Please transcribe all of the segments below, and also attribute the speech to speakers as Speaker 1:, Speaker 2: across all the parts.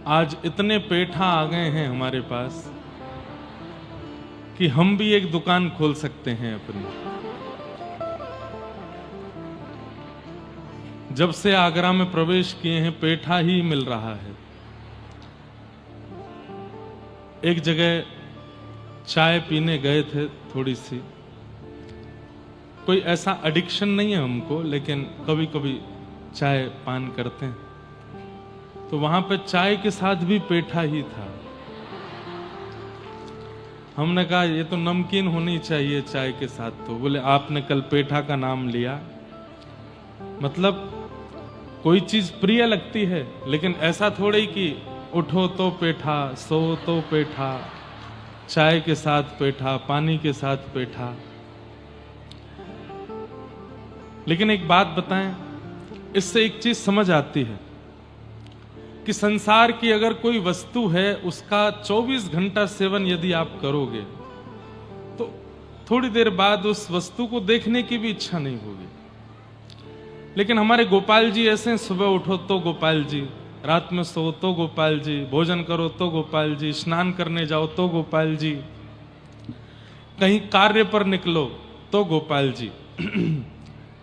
Speaker 1: आज इतने पेठा आ गए हैं हमारे पास कि हम भी एक दुकान खोल सकते हैं अपनी। जब से आगरा में प्रवेश किए हैं पेठा ही मिल रहा है। एक जगह चाय पीने गए थे, थोड़ी सी, कोई ऐसा एडिक्शन नहीं है हमको, लेकिन कभी कभी चाय पान करते हैं, तो वहां पे चाय के साथ भी पेठा ही था। हमने कहा ये तो नमकीन होनी चाहिए चाय के साथ। तो बोले आपने कल पेठा का नाम लिया। मतलब कोई चीज प्रिय लगती है, लेकिन ऐसा थोड़ी कि उठो तो पेठा, सो तो पेठा, चाय के साथ पेठा, पानी के साथ पेठा। लेकिन एक बात बताएं, इससे एक चीज समझ आती है कि संसार की अगर कोई वस्तु है, उसका 24 घंटा सेवन यदि आप करोगे तो थोड़ी देर बाद उस वस्तु को देखने की भी इच्छा नहीं होगी। लेकिन हमारे गोपाल जी ऐसे हैं, सुबह उठो तो गोपाल जी, रात में सो तो गोपाल जी, भोजन करो तो गोपाल जी, स्नान करने जाओ तो गोपाल जी, कहीं कार्य पर निकलो तो गोपाल जी।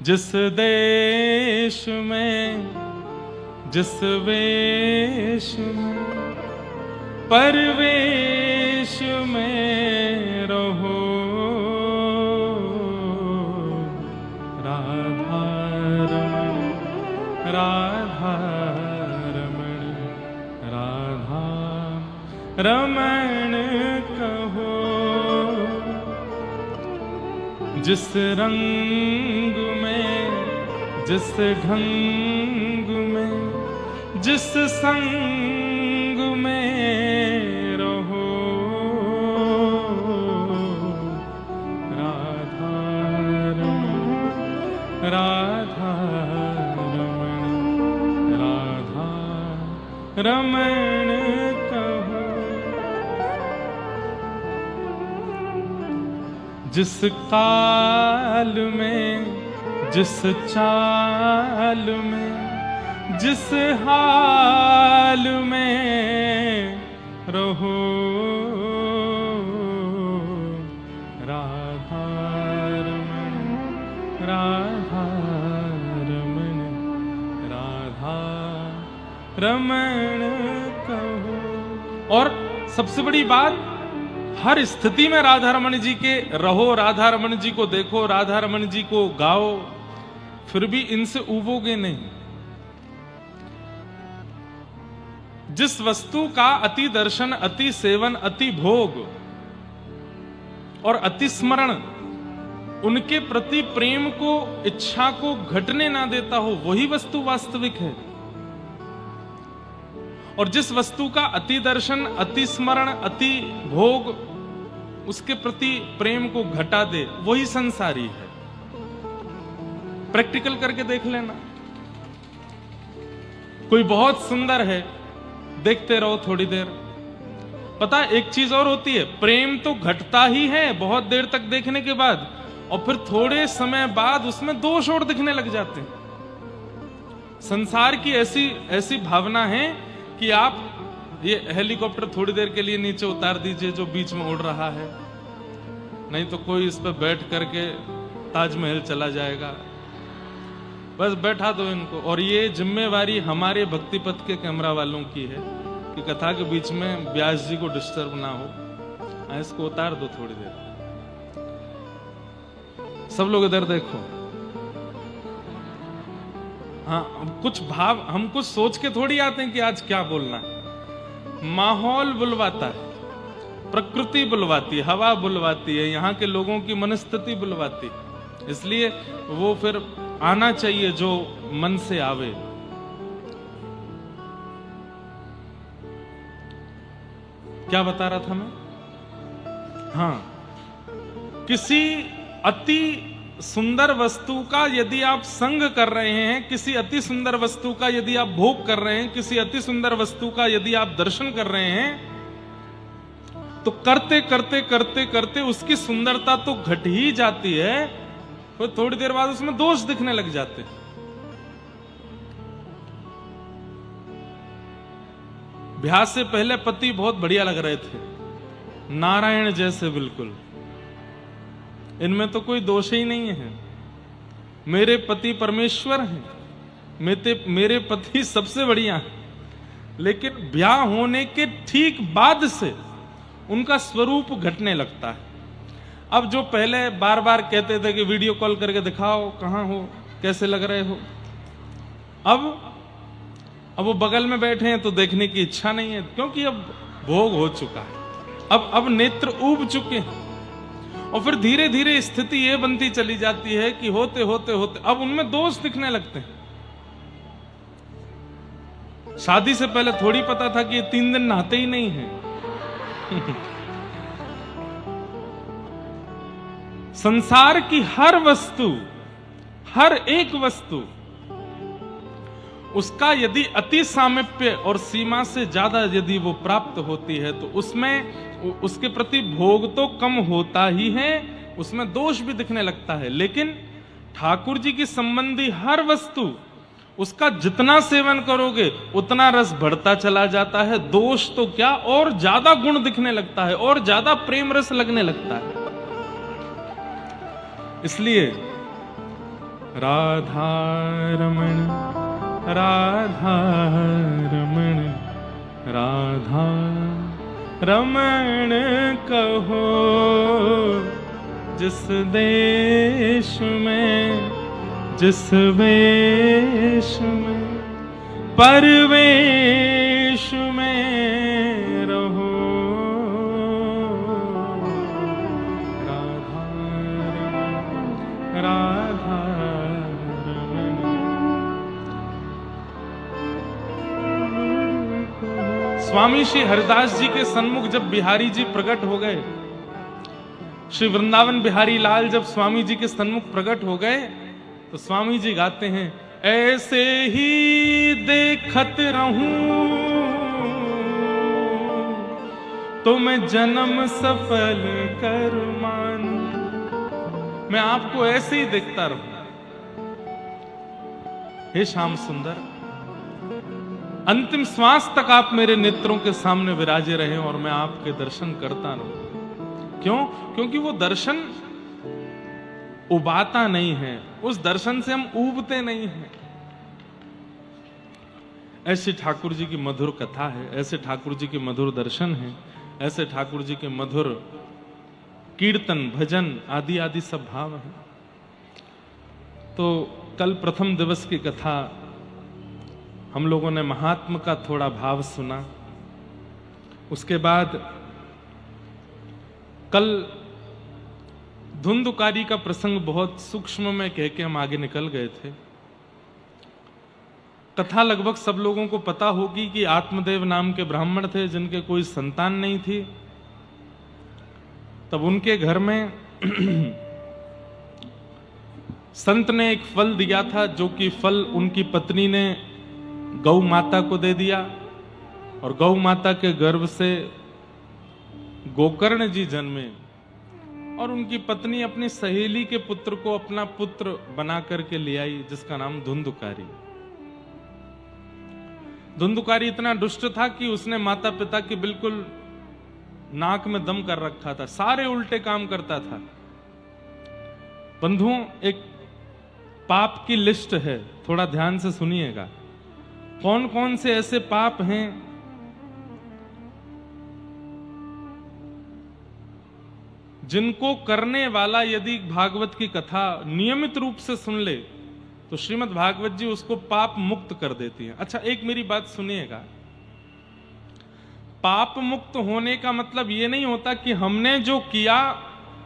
Speaker 1: जिस देश में, जिस वेश में, परवेश में रहो, राधा रमण, राधा रमण, राधा रमण कहो। जिस रंग में, जिस ढंग में, जिस संग में रहो, राधा रमण, राधा रमण, राधा रमण कहो। जिस काल में, जिस चाल में, जिस हाल में रहो, राधा रमण, राधा रमण, राधा रमण कहो। और सबसे बड़ी बात, हर स्थिति में राधा रमण जी के रहो, राधा रमण जी को देखो, राधा रमण जी को गाओ, फिर भी इनसे उबोगे नहीं। जिस वस्तु का अति दर्शन, अति सेवन, अति भोग और अति स्मरण उनके प्रति प्रेम को, इच्छा को घटने ना देता हो, वही वस्तु वास्तविक है। और जिस वस्तु का अति दर्शन, अति स्मरण, अति भोग उसके प्रति प्रेम को घटा दे, वही संसारी है। प्रैक्टिकल करके देख लेना। कोई बहुत सुंदर है, देखते रहो थोड़ी देर। पता है एक चीज और होती है, प्रेम तो घटता ही है बहुत देर तक देखने के बाद, और फिर थोड़े समय बाद उसमें दोष और दिखने लग जाते हैं। संसार की ऐसी ऐसी भावना है कि आप ये हेलीकॉप्टर थोड़ी देर के लिए नीचे उतार दीजिए जो बीच में उड़ रहा है, नहीं तो कोई इस पर बैठ करके ताजमहल चला जाएगा। बस बैठा दो इनको। और ये जिम्मेवारी हमारे भक्ति पथ के कैमरा वालों की है कि कथा के बीच में व्यास जी को डिस्टर्ब ना हो। इसको उतार दो थोड़ी देर। सब लोग इधर देखो। हाँ, कुछ भाव हम कुछ सोच के थोड़ी आते हैं कि आज क्या बोलना है। माहौल बुलवाता है, प्रकृति बुलवाती है, हवा बुलवाती है, यहाँ के लोगों की मनस्थिति बुलवाती है। इसलिए वो फिर आना चाहिए जो मन से आवे। क्या बता रहा था मैं? हाँ, किसी अति सुंदर वस्तु का यदि आप संग कर रहे हैं, किसी अति सुंदर वस्तु का यदि आप भोग कर रहे हैं, किसी अति सुंदर वस्तु का यदि आप दर्शन कर रहे हैं, तो करते करते करते करते उसकी सुंदरता तो घट ही जाती है, फिर थोड़ी देर बाद उसमें दोष दिखने लग जाते। ब्याह से पहले पति बहुत बढ़िया लग रहे थे, नारायण जैसे बिल्कुल, इनमें तो कोई दोष ही नहीं है, मेरे पति परमेश्वर हैं, मेरे पति सबसे बढ़िया हैं। लेकिन ब्याह होने के ठीक बाद से उनका स्वरूप घटने लगता है। अब जो पहले बार बार कहते थे कि वीडियो कॉल करके दिखाओ कहां हो, कैसे लग रहे हो, अब वो बगल में बैठे हैं तो देखने की इच्छा नहीं है, क्योंकि अब भोग हो चुका है, अब नेत्र ऊब चुके हैं। और फिर धीरे धीरे स्थिति ये बनती चली जाती है कि होते होते होते अब उनमें दोष दिखने लगते हैं। शादी से पहले थोड़ी पता था कि ये 3 दिन नहाते ही नहीं है। संसार की हर वस्तु, हर एक वस्तु, उसका यदि अति सामीप्य और सीमा से ज्यादा यदि वो प्राप्त होती है तो उसमें उसके प्रति भोग तो कम होता ही है, उसमें दोष भी दिखने लगता है। लेकिन ठाकुर जी की संबंधी हर वस्तु, उसका जितना सेवन करोगे उतना रस बढ़ता चला जाता है, दोष तो क्या और ज्यादा गुण दिखने लगता है और ज्यादा प्रेम रस लगने लगता है। इसलिए राधा रमण राधा रमण राधा रमण कहो, जिस देश में जिस वेश में परवेश में रहो, राधा रमण राधा रमण। स्वामी श्री हरिदास जी के सन्मुख जब बिहारी जी प्रकट हो गए, श्री वृंदावन बिहारी लाल जब स्वामी जी के सन्मुख प्रकट हो गए तो स्वामी जी गाते हैं, ऐसे ही देखत रहूं तो मैं जन्म सफल कर मानूं, मैं आपको ऐसे ही देखता रहूं। हे श्याम सुंदर, अंतिम श्वास तक आप मेरे नेत्रों के सामने विराजे रहे और मैं आपके दर्शन करता रहूं। क्यों? क्योंकि वो दर्शन उबाता नहीं है, उस दर्शन से हम ऊबते नहीं हैं। ऐसे ठाकुर जी की मधुर कथा है, ऐसे ठाकुर जी के मधुर दर्शन हैं, ऐसे ठाकुर जी के मधुर कीर्तन भजन आदि आदि सब भाव हैं। तो कल प्रथम दिवस की कथा हम लोगों ने महात्मा का थोड़ा भाव सुना, उसके बाद कल धुंधुकारी का प्रसंग बहुत सूक्ष्म में कह के हम आगे निकल गए थे। कथा लगभग सब लोगों को पता होगी कि आत्मदेव नाम के ब्राह्मण थे जिनके कोई संतान नहीं थी। तब उनके घर में संत ने एक फल दिया था, जो कि फल उनकी पत्नी ने गौ माता को दे दिया, और गौ माता के गर्भ से गोकर्ण जी जन्मे, और उनकी पत्नी अपनी सहेली के पुत्र को अपना पुत्र बना करके ले आई, जिसका नाम धुंधुकारी। धुंधुकारी इतना दुष्ट था कि उसने माता पिता की बिल्कुल नाक में दम कर रखा था, सारे उल्टे काम करता था। बंधुओं, एक पाप की लिस्ट है, थोड़ा ध्यान से सुनिएगा। कौन कौन से ऐसे पाप हैं जिनको करने वाला यदि भागवत की कथा नियमित रूप से सुन ले तो श्रीमद् भागवत जी उसको पाप मुक्त कर देती है। अच्छा, एक मेरी बात सुनिएगा, पाप मुक्त होने का मतलब ये नहीं होता कि हमने जो किया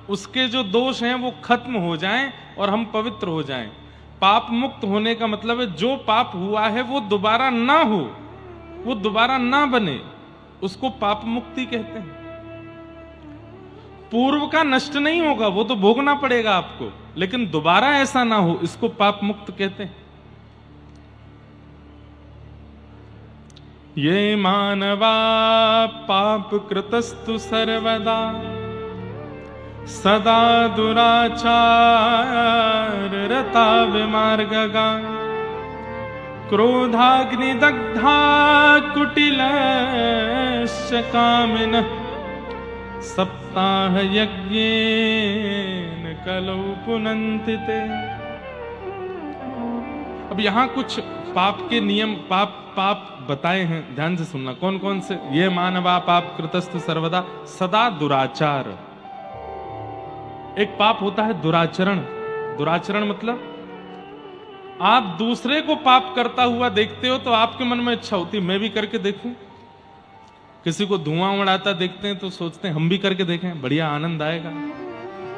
Speaker 1: उसके जो दोष हैं वो खत्म हो जाएं और हम पवित्र हो जाएं। पाप मुक्त होने का मतलब है जो पाप हुआ है वो दोबारा ना हो, वो दोबारा ना बने, उसको पाप मुक्ति कहते हैं। पूर्व का नष्ट नहीं होगा, वो तो भोगना पड़ेगा आपको, लेकिन दोबारा ऐसा ना हो, इसको पाप मुक्त कहते हैं। ये मानवा पाप कृतस्तु सर्वदा सदा दुराचार रता विमार्गगा क्रोधाग्नि दग्धा कुटिलस्य कामिनः सप्ताह यज्ञेन कलौ पुनन्ति ते। अब यहां कुछ पाप के नियम पाप बताए हैं, ध्यान से सुनना। कौन कौन से? ये मानवा पाप कृतस्तु सर्वदा सदा दुराचार। एक पाप होता है दुराचरण। दुराचरण मतलब आप दूसरे को पाप करता हुआ देखते हो तो आपके मन में इच्छा होती है मैं भी करके देखूं। किसी को धुआं उड़ाता देखते हैं तो सोचते हैं हम भी करके देखें, बढ़िया आनंद आएगा।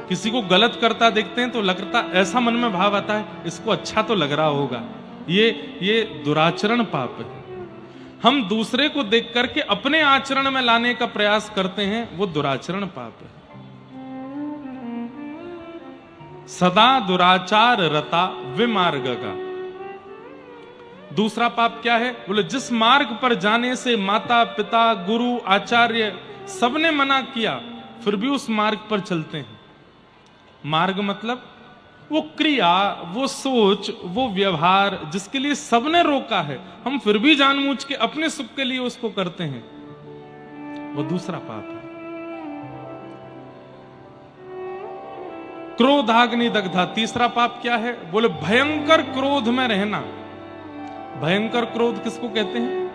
Speaker 1: किसी को गलत करता देखते हैं तो लगता, ऐसा मन में भाव आता है इसको अच्छा तो लग रहा होगा। ये दुराचरण पाप है। हम दूसरे को देख करके अपने आचरण में लाने का प्रयास करते हैं, वो दुराचरण पाप है। सदा दुराचार रता विमार्ग का। दूसरा पाप क्या है? बोले जिस मार्ग पर जाने से माता पिता गुरु आचार्य सबने मना किया फिर भी उस मार्ग पर चलते हैं। मार्ग मतलब वो क्रिया, वो सोच, वो व्यवहार जिसके लिए सबने रोका है, हम फिर भी जानबूझ के अपने सुख के लिए उसको करते हैं, वो दूसरा पाप है। क्रोधाग्नि दग्धा। तीसरा पाप क्या है? बोले भयंकर क्रोध में रहना। भयंकर क्रोध किसको कहते हैं?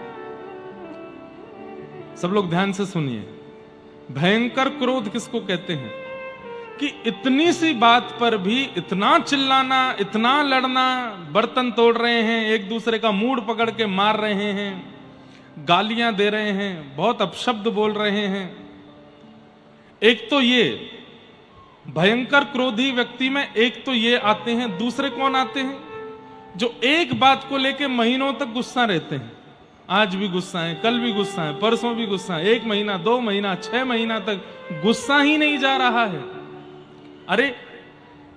Speaker 1: सब लोग ध्यान से सुनिए। भयंकर क्रोध किसको कहते हैं? कि इतनी सी बात पर भी इतना चिल्लाना, इतना लड़ना, बर्तन तोड़ रहे हैं, एक दूसरे का मूड पकड़ के मार रहे हैं, गालियां दे रहे हैं, बहुत अपशब्द बोल रहे हैं। एक तो ये भयंकर क्रोधी व्यक्ति में एक तो ये आते हैं। दूसरे कौन आते हैं? जो एक बात को लेके महीनों तक गुस्सा रहते हैं। आज भी गुस्सा है, कल भी गुस्सा है, परसों भी गुस्सा है, 1 महीना 2 महीना 6 महीना तक गुस्सा ही नहीं जा रहा है। अरे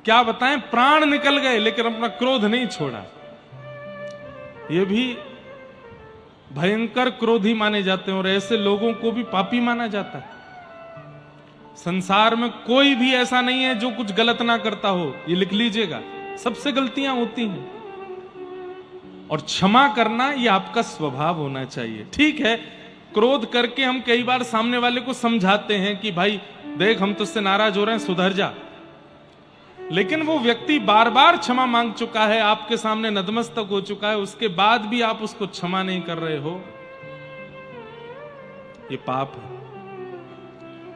Speaker 1: क्या बताएं, प्राण निकल गए लेकिन अपना क्रोध नहीं छोड़ा। ये भी भयंकर क्रोधी माने जाते हैं और ऐसे लोगों को भी पापी माना जाता है। संसार में कोई भी ऐसा नहीं है जो कुछ गलत ना करता हो, ये लिख लीजिएगा। सबसे गलतियां होती हैं और क्षमा करना ये आपका स्वभाव होना चाहिए। ठीक है, क्रोध करके हम कई बार सामने वाले को समझाते हैं कि भाई देख हम तुझसे नाराज हो रहे हैं, सुधर जा। लेकिन वो व्यक्ति बार बार क्षमा मांग चुका है, आपके सामने नतमस्तक हो चुका है, उसके बाद भी आप उसको क्षमा नहीं कर रहे हो, ये पाप है।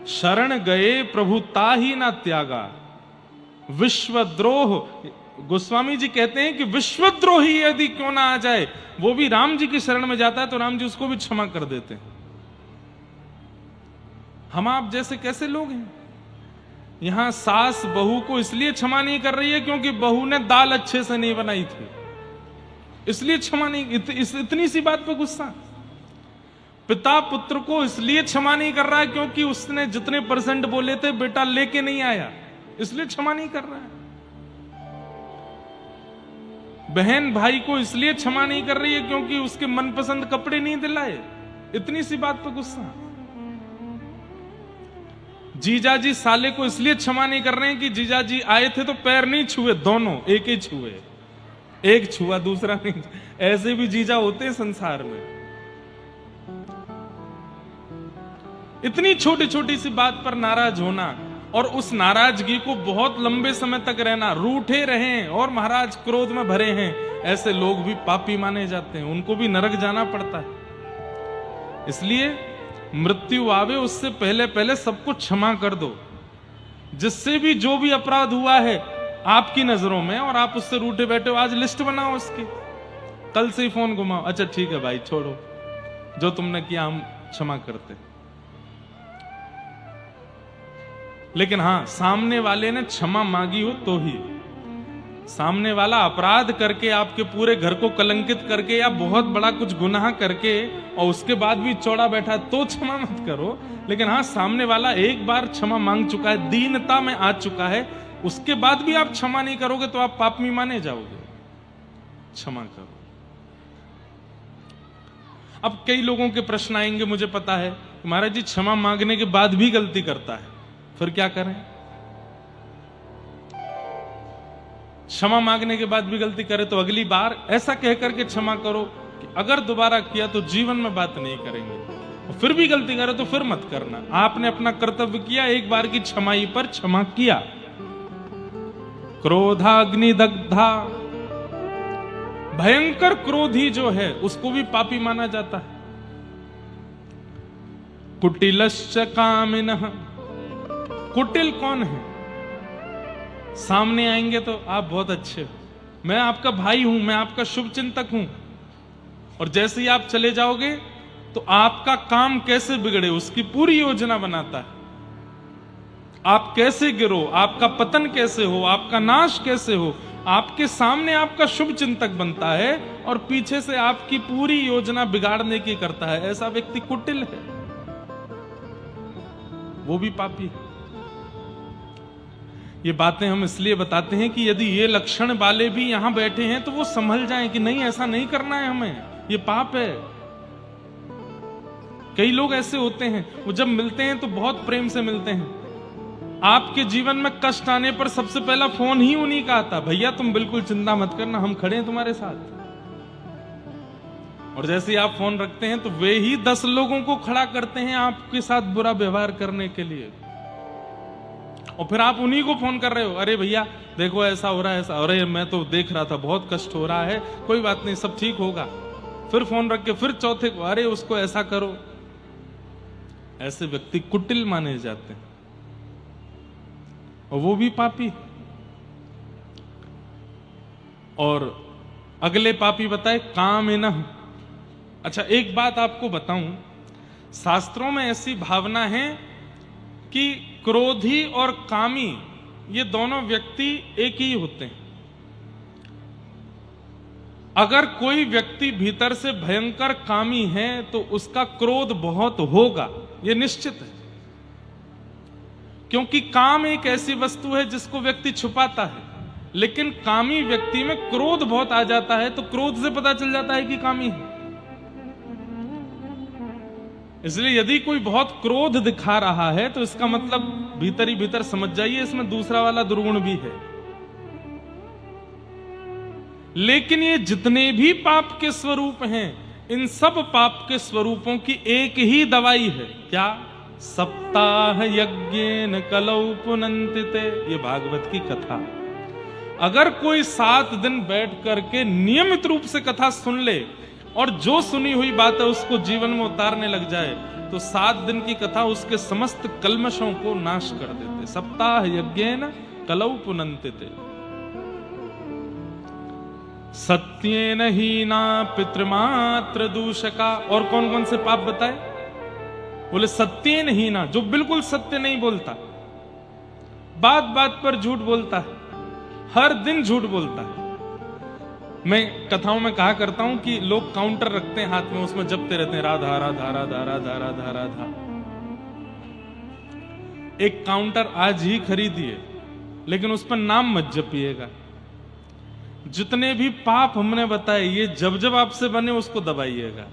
Speaker 1: शरण गए प्रभु ताहि ना त्यागा। विश्वद्रोह, गोस्वामी जी कहते हैं कि विश्वद्रोही यदि क्यों ना आ जाए, वो भी राम जी की शरण में जाता है तो राम जी उसको भी क्षमा कर देते हैं। हम आप जैसे कैसे लोग हैं? यहां सास बहू को इसलिए क्षमा नहीं कर रही है क्योंकि बहू ने दाल अच्छे से नहीं बनाई थी, इसलिए क्षमा नहीं। इतनी सी बात पे गुस्सा। पिता पुत्र को इसलिए क्षमा नहीं कर रहा है क्योंकि उसने जितने % बोले थे बेटा लेके नहीं आया, इसलिए क्षमा नहीं कर रहा है। बहन भाई को इसलिए क्षमा नहीं कर रही है क्योंकि उसके मनपसंद कपड़े नहीं दिलाए, इतनी सी बात पे गुस्सा। जीजाजी साले को इसलिए क्षमा नहीं कर रहे हैं कि जीजाजी आए थे तो पैर नहीं छुए, दोनों एक ही छुए, एक छुआ दूसरा नहीं। ऐसे भी जीजा होते हैं संसार में। इतनी छोटी छोटी सी बात पर नाराज होना और उस नाराजगी को बहुत लंबे समय तक रहना, रूठे रहें और महाराज क्रोध में भरे हैं, ऐसे लोग भी पापी माने जाते हैं, उनको भी नरक जाना पड़ता है। इसलिए मृत्यु आवे उससे पहले पहले सबको क्षमा कर दो। जिससे भी जो भी अपराध हुआ है आपकी नजरों में और आप उससे रूठे बैठे हो, आज लिस्ट बनाओ उसकी, कल से ही फोन घुमाओ, अच्छा ठीक है भाई छोड़ो, जो तुमने किया हम क्षमा करते। लेकिन हां, सामने वाले ने क्षमा मांगी हो तो ही। सामने वाला अपराध करके आपके पूरे घर को कलंकित करके या बहुत बड़ा कुछ गुनाह करके और उसके बाद भी चौड़ा बैठा तो क्षमा मत करो। लेकिन हाँ, सामने वाला एक बार क्षमा मांग चुका है, दीनता में आ चुका है, उसके बाद भी आप क्षमा नहीं करोगे तो आप पापी माने जाओगे। क्षमा करो। अब कई लोगों के प्रश्न आएंगे, मुझे पता है, महाराज जी क्षमा मांगने के बाद भी गलती करता है, फिर क्या करें? क्षमा मांगने के बाद भी गलती करे तो अगली बार ऐसा कह करके क्षमा करो कि अगर दोबारा किया तो जीवन में बात नहीं करेंगे, और फिर भी गलती करे तो फिर मत करना। आपने अपना कर्तव्य किया, एक बार की क्षमाई पर क्षमा किया। क्रोधाग्नि दग्धा, भयंकर क्रोधी जो है उसको भी पापी माना जाता है। कुटिलश्च कामिनः, कुटिल कौन है? सामने आएंगे तो आप बहुत अच्छे हो, मैं आपका भाई हूं, मैं आपका शुभ चिंतक हूं, और जैसे ही आप चले जाओगे तो आपका काम कैसे बिगड़े उसकी पूरी योजना बनाता है। आप कैसे गिरो, आपका पतन कैसे हो, आपका नाश कैसे हो, आपके सामने आपका शुभ चिंतक बनता है और पीछे से आपकी पूरी योजना बिगाड़ने की करता है। ऐसा व्यक्ति कुटिल है, वो भी पापी है। ये बातें हम इसलिए बताते हैं कि यदि ये लक्षण वाले भी यहां बैठे हैं तो वो संभल जाएं कि नहीं, ऐसा नहीं करना है हमें, ये पाप है। कई लोग ऐसे होते हैं, वो जब मिलते हैं तो बहुत प्रेम से मिलते हैं। आपके जीवन में कष्ट आने पर सबसे पहला फोन ही उन्हीं का आता, भैया तुम बिल्कुल चिंता मत करना, हम खड़े हैं तुम्हारे साथ। और जैसे ही आप फोन रखते हैं तो वे ही 10 लोगों को खड़ा करते हैं आपके साथ बुरा व्यवहार करने के लिए। और फिर आप उन्हीं को फोन कर रहे हो, अरे भैया देखो ऐसा हो रहा है, ऐसा, अरे मैं तो देख रहा था बहुत कष्ट हो रहा है, कोई बात नहीं सब ठीक होगा। फिर फोन रख के फिर चौथे को, अरे उसको ऐसा करो। ऐसे व्यक्ति कुटिल माने जाते हैं और वो भी पापी। और अगले पापी बताए कामिनः। अच्छा एक बात आपको बताऊं, शास्त्रों में ऐसी भावना है कि क्रोधी और कामी ये दोनों व्यक्ति एक ही होते हैं। अगर कोई व्यक्ति भीतर से भयंकर कामी है तो उसका क्रोध बहुत होगा, ये निश्चित है। क्योंकि काम एक ऐसी वस्तु है जिसको व्यक्ति छुपाता है, लेकिन कामी व्यक्ति में क्रोध बहुत आ जाता है तो क्रोध से पता चल जाता है कि कामी है। इसलिए यदि कोई बहुत क्रोध दिखा रहा है तो इसका मतलब भीतर ही भीतर समझ जाइए इसमें दूसरा वाला दुर्गुण भी है। लेकिन ये जितने भी पाप के स्वरूप हैं, इन सब पाप के स्वरूपों की एक ही दवाई है, क्या? सप्ताह यज्ञेन कलौ पुनन्तिते, ये भागवत की कथा। अगर कोई 7 दिन बैठ करके नियमित रूप से कथा सुन ले और जो सुनी हुई बात है उसको जीवन में उतारने लग जाए तो 7 दिन की कथा उसके समस्त कल्मशों को नाश कर देते। सप्ताह यज्ञेन कलौ पुनन्तिते। सत्येन हीना पितृमात्र दूषका। और कौन कौन से पाप बताए? बोले सत्येन हीना, जो बिल्कुल सत्य नहीं बोलता, बात बात पर झूठ बोलता है, हर दिन झूठ बोलता है। मैं कथाओं में कहा करता हूं कि लोग काउंटर रखते हैं हाथ में, उसमें जपते रहते हैं राधा राधा राधा राधा राधा राधा। एक काउंटर आज ही खरीदिए, लेकिन उस पर नाम मत जपिएगा। जितने भी पाप हमने बताए ये जब जब आपसे बने उसको दबाइएगा।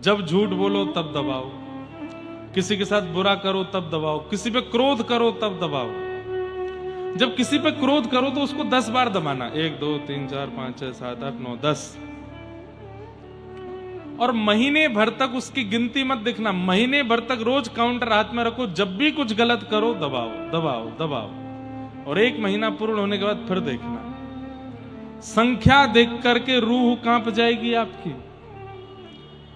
Speaker 1: जब झूठ बोलो तब दबाओ, किसी के साथ बुरा करो तब दबाओ, किसी पे क्रोध करो तब दबाओ। जब किसी पे क्रोध करो तो उसको 10 बार दबाना, 1 2 3 4 5 6 7 8 9 10। और महीने भर तक उसकी गिनती मत देखना, महीने भर तक रोज काउंटर हाथ में रखो, जब भी कुछ गलत करो दबाओ दबाओ दबाओ। और 1 महीना पूर्ण होने के बाद फिर देखना, संख्या देख करके रूह कांप जाएगी आपकी।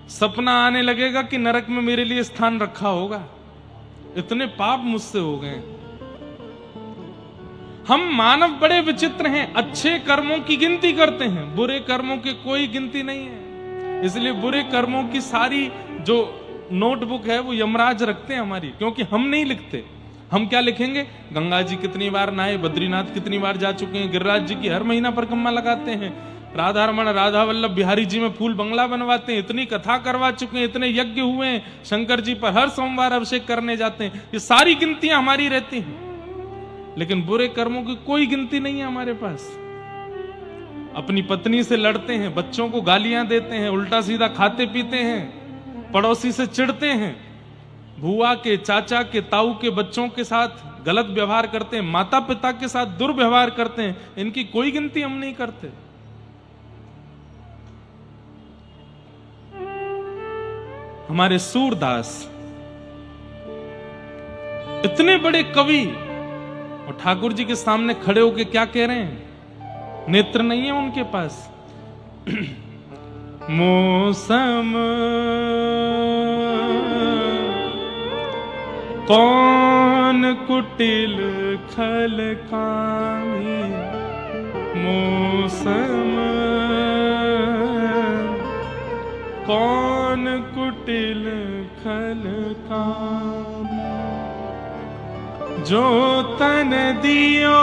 Speaker 1: सपना आने लगेगा कि नरक में मेरे लिए स्थान रखा होगा, इतने पाप मुझसे हो गए। हम मानव बड़े विचित्र हैं, अच्छे कर्मों की गिनती करते हैं, बुरे कर्मों की कोई गिनती नहीं है। इसलिए बुरे कर्मों की सारी जो नोटबुक है वो यमराज रखते हैं हमारी, क्योंकि हम नहीं लिखते। हम क्या लिखेंगे? गंगा जी कितनी बार नहाए, बद्रीनाथ कितनी बार जा चुके हैं, गिरिराज जी की हर महीना परिक्रमा लगाते हैं, राधा रमण राधा वल्लभ बिहारी जी में फूल बंगला बनवाते हैं, इतनी कथा करवा चुके हैं, इतने यज्ञ हुए हैं, शंकर जी पर हर सोमवार अभिषेक करने जाते हैं। ये सारी गिनतियां हमारी रहती हैं, लेकिन बुरे कर्मों की कोई गिनती नहीं है हमारे पास। अपनी पत्नी से लड़ते हैं, बच्चों को गालियां देते हैं, उल्टा सीधा खाते पीते हैं, पड़ोसी से चिढ़ते हैं, भुआ के, चाचा के, ताऊ के बच्चों के साथ गलत व्यवहार करते हैं, माता पिता के साथ दुर्व्यवहार करते हैं, इनकी कोई गिनती हम नहीं करते। हमारे सूरदास इतने बड़े कवि और ठाकुर जी के सामने खड़े होके क्या कह रहे हैं? नेत्र नहीं है उनके पास। मौसम कौन कुटिल खल कामी, मौसम कौन कुटिल खल कामी, जो तन दियो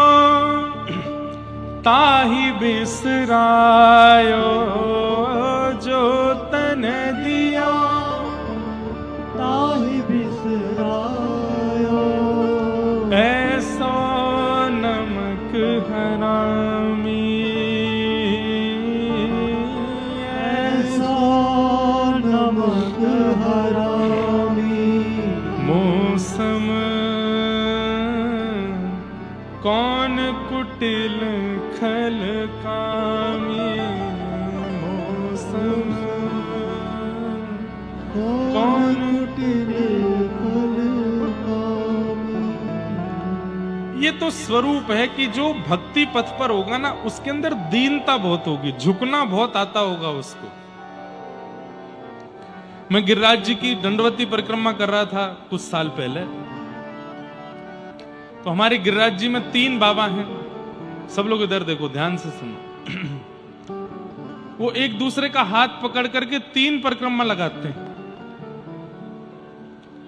Speaker 1: ताहि बिसरायो, जो तन दियो
Speaker 2: ताहि बिसरायो,
Speaker 1: ऐसो नमक हरामी,
Speaker 2: ऐसो नमक हरामी,
Speaker 1: मौसम कौन कुटिल खल कामी, मौसम
Speaker 2: कौन कुटिल खल कामी।
Speaker 1: ये तो स्वरूप है कि जो भक्ति पथ पर होगा ना, उसके अंदर दीनता बहुत होगी, झुकना बहुत आता होगा उसको। मैं गिरिराज जी की दंडवती परिक्रमा कर रहा था कुछ साल पहले, तो हमारे गिरिराज जी में 3 बाबा हैं। सब लोग इधर देखो, ध्यान से सुनो। वो एक दूसरे का हाथ पकड़ करके 3 परिक्रमा लगाते हैं।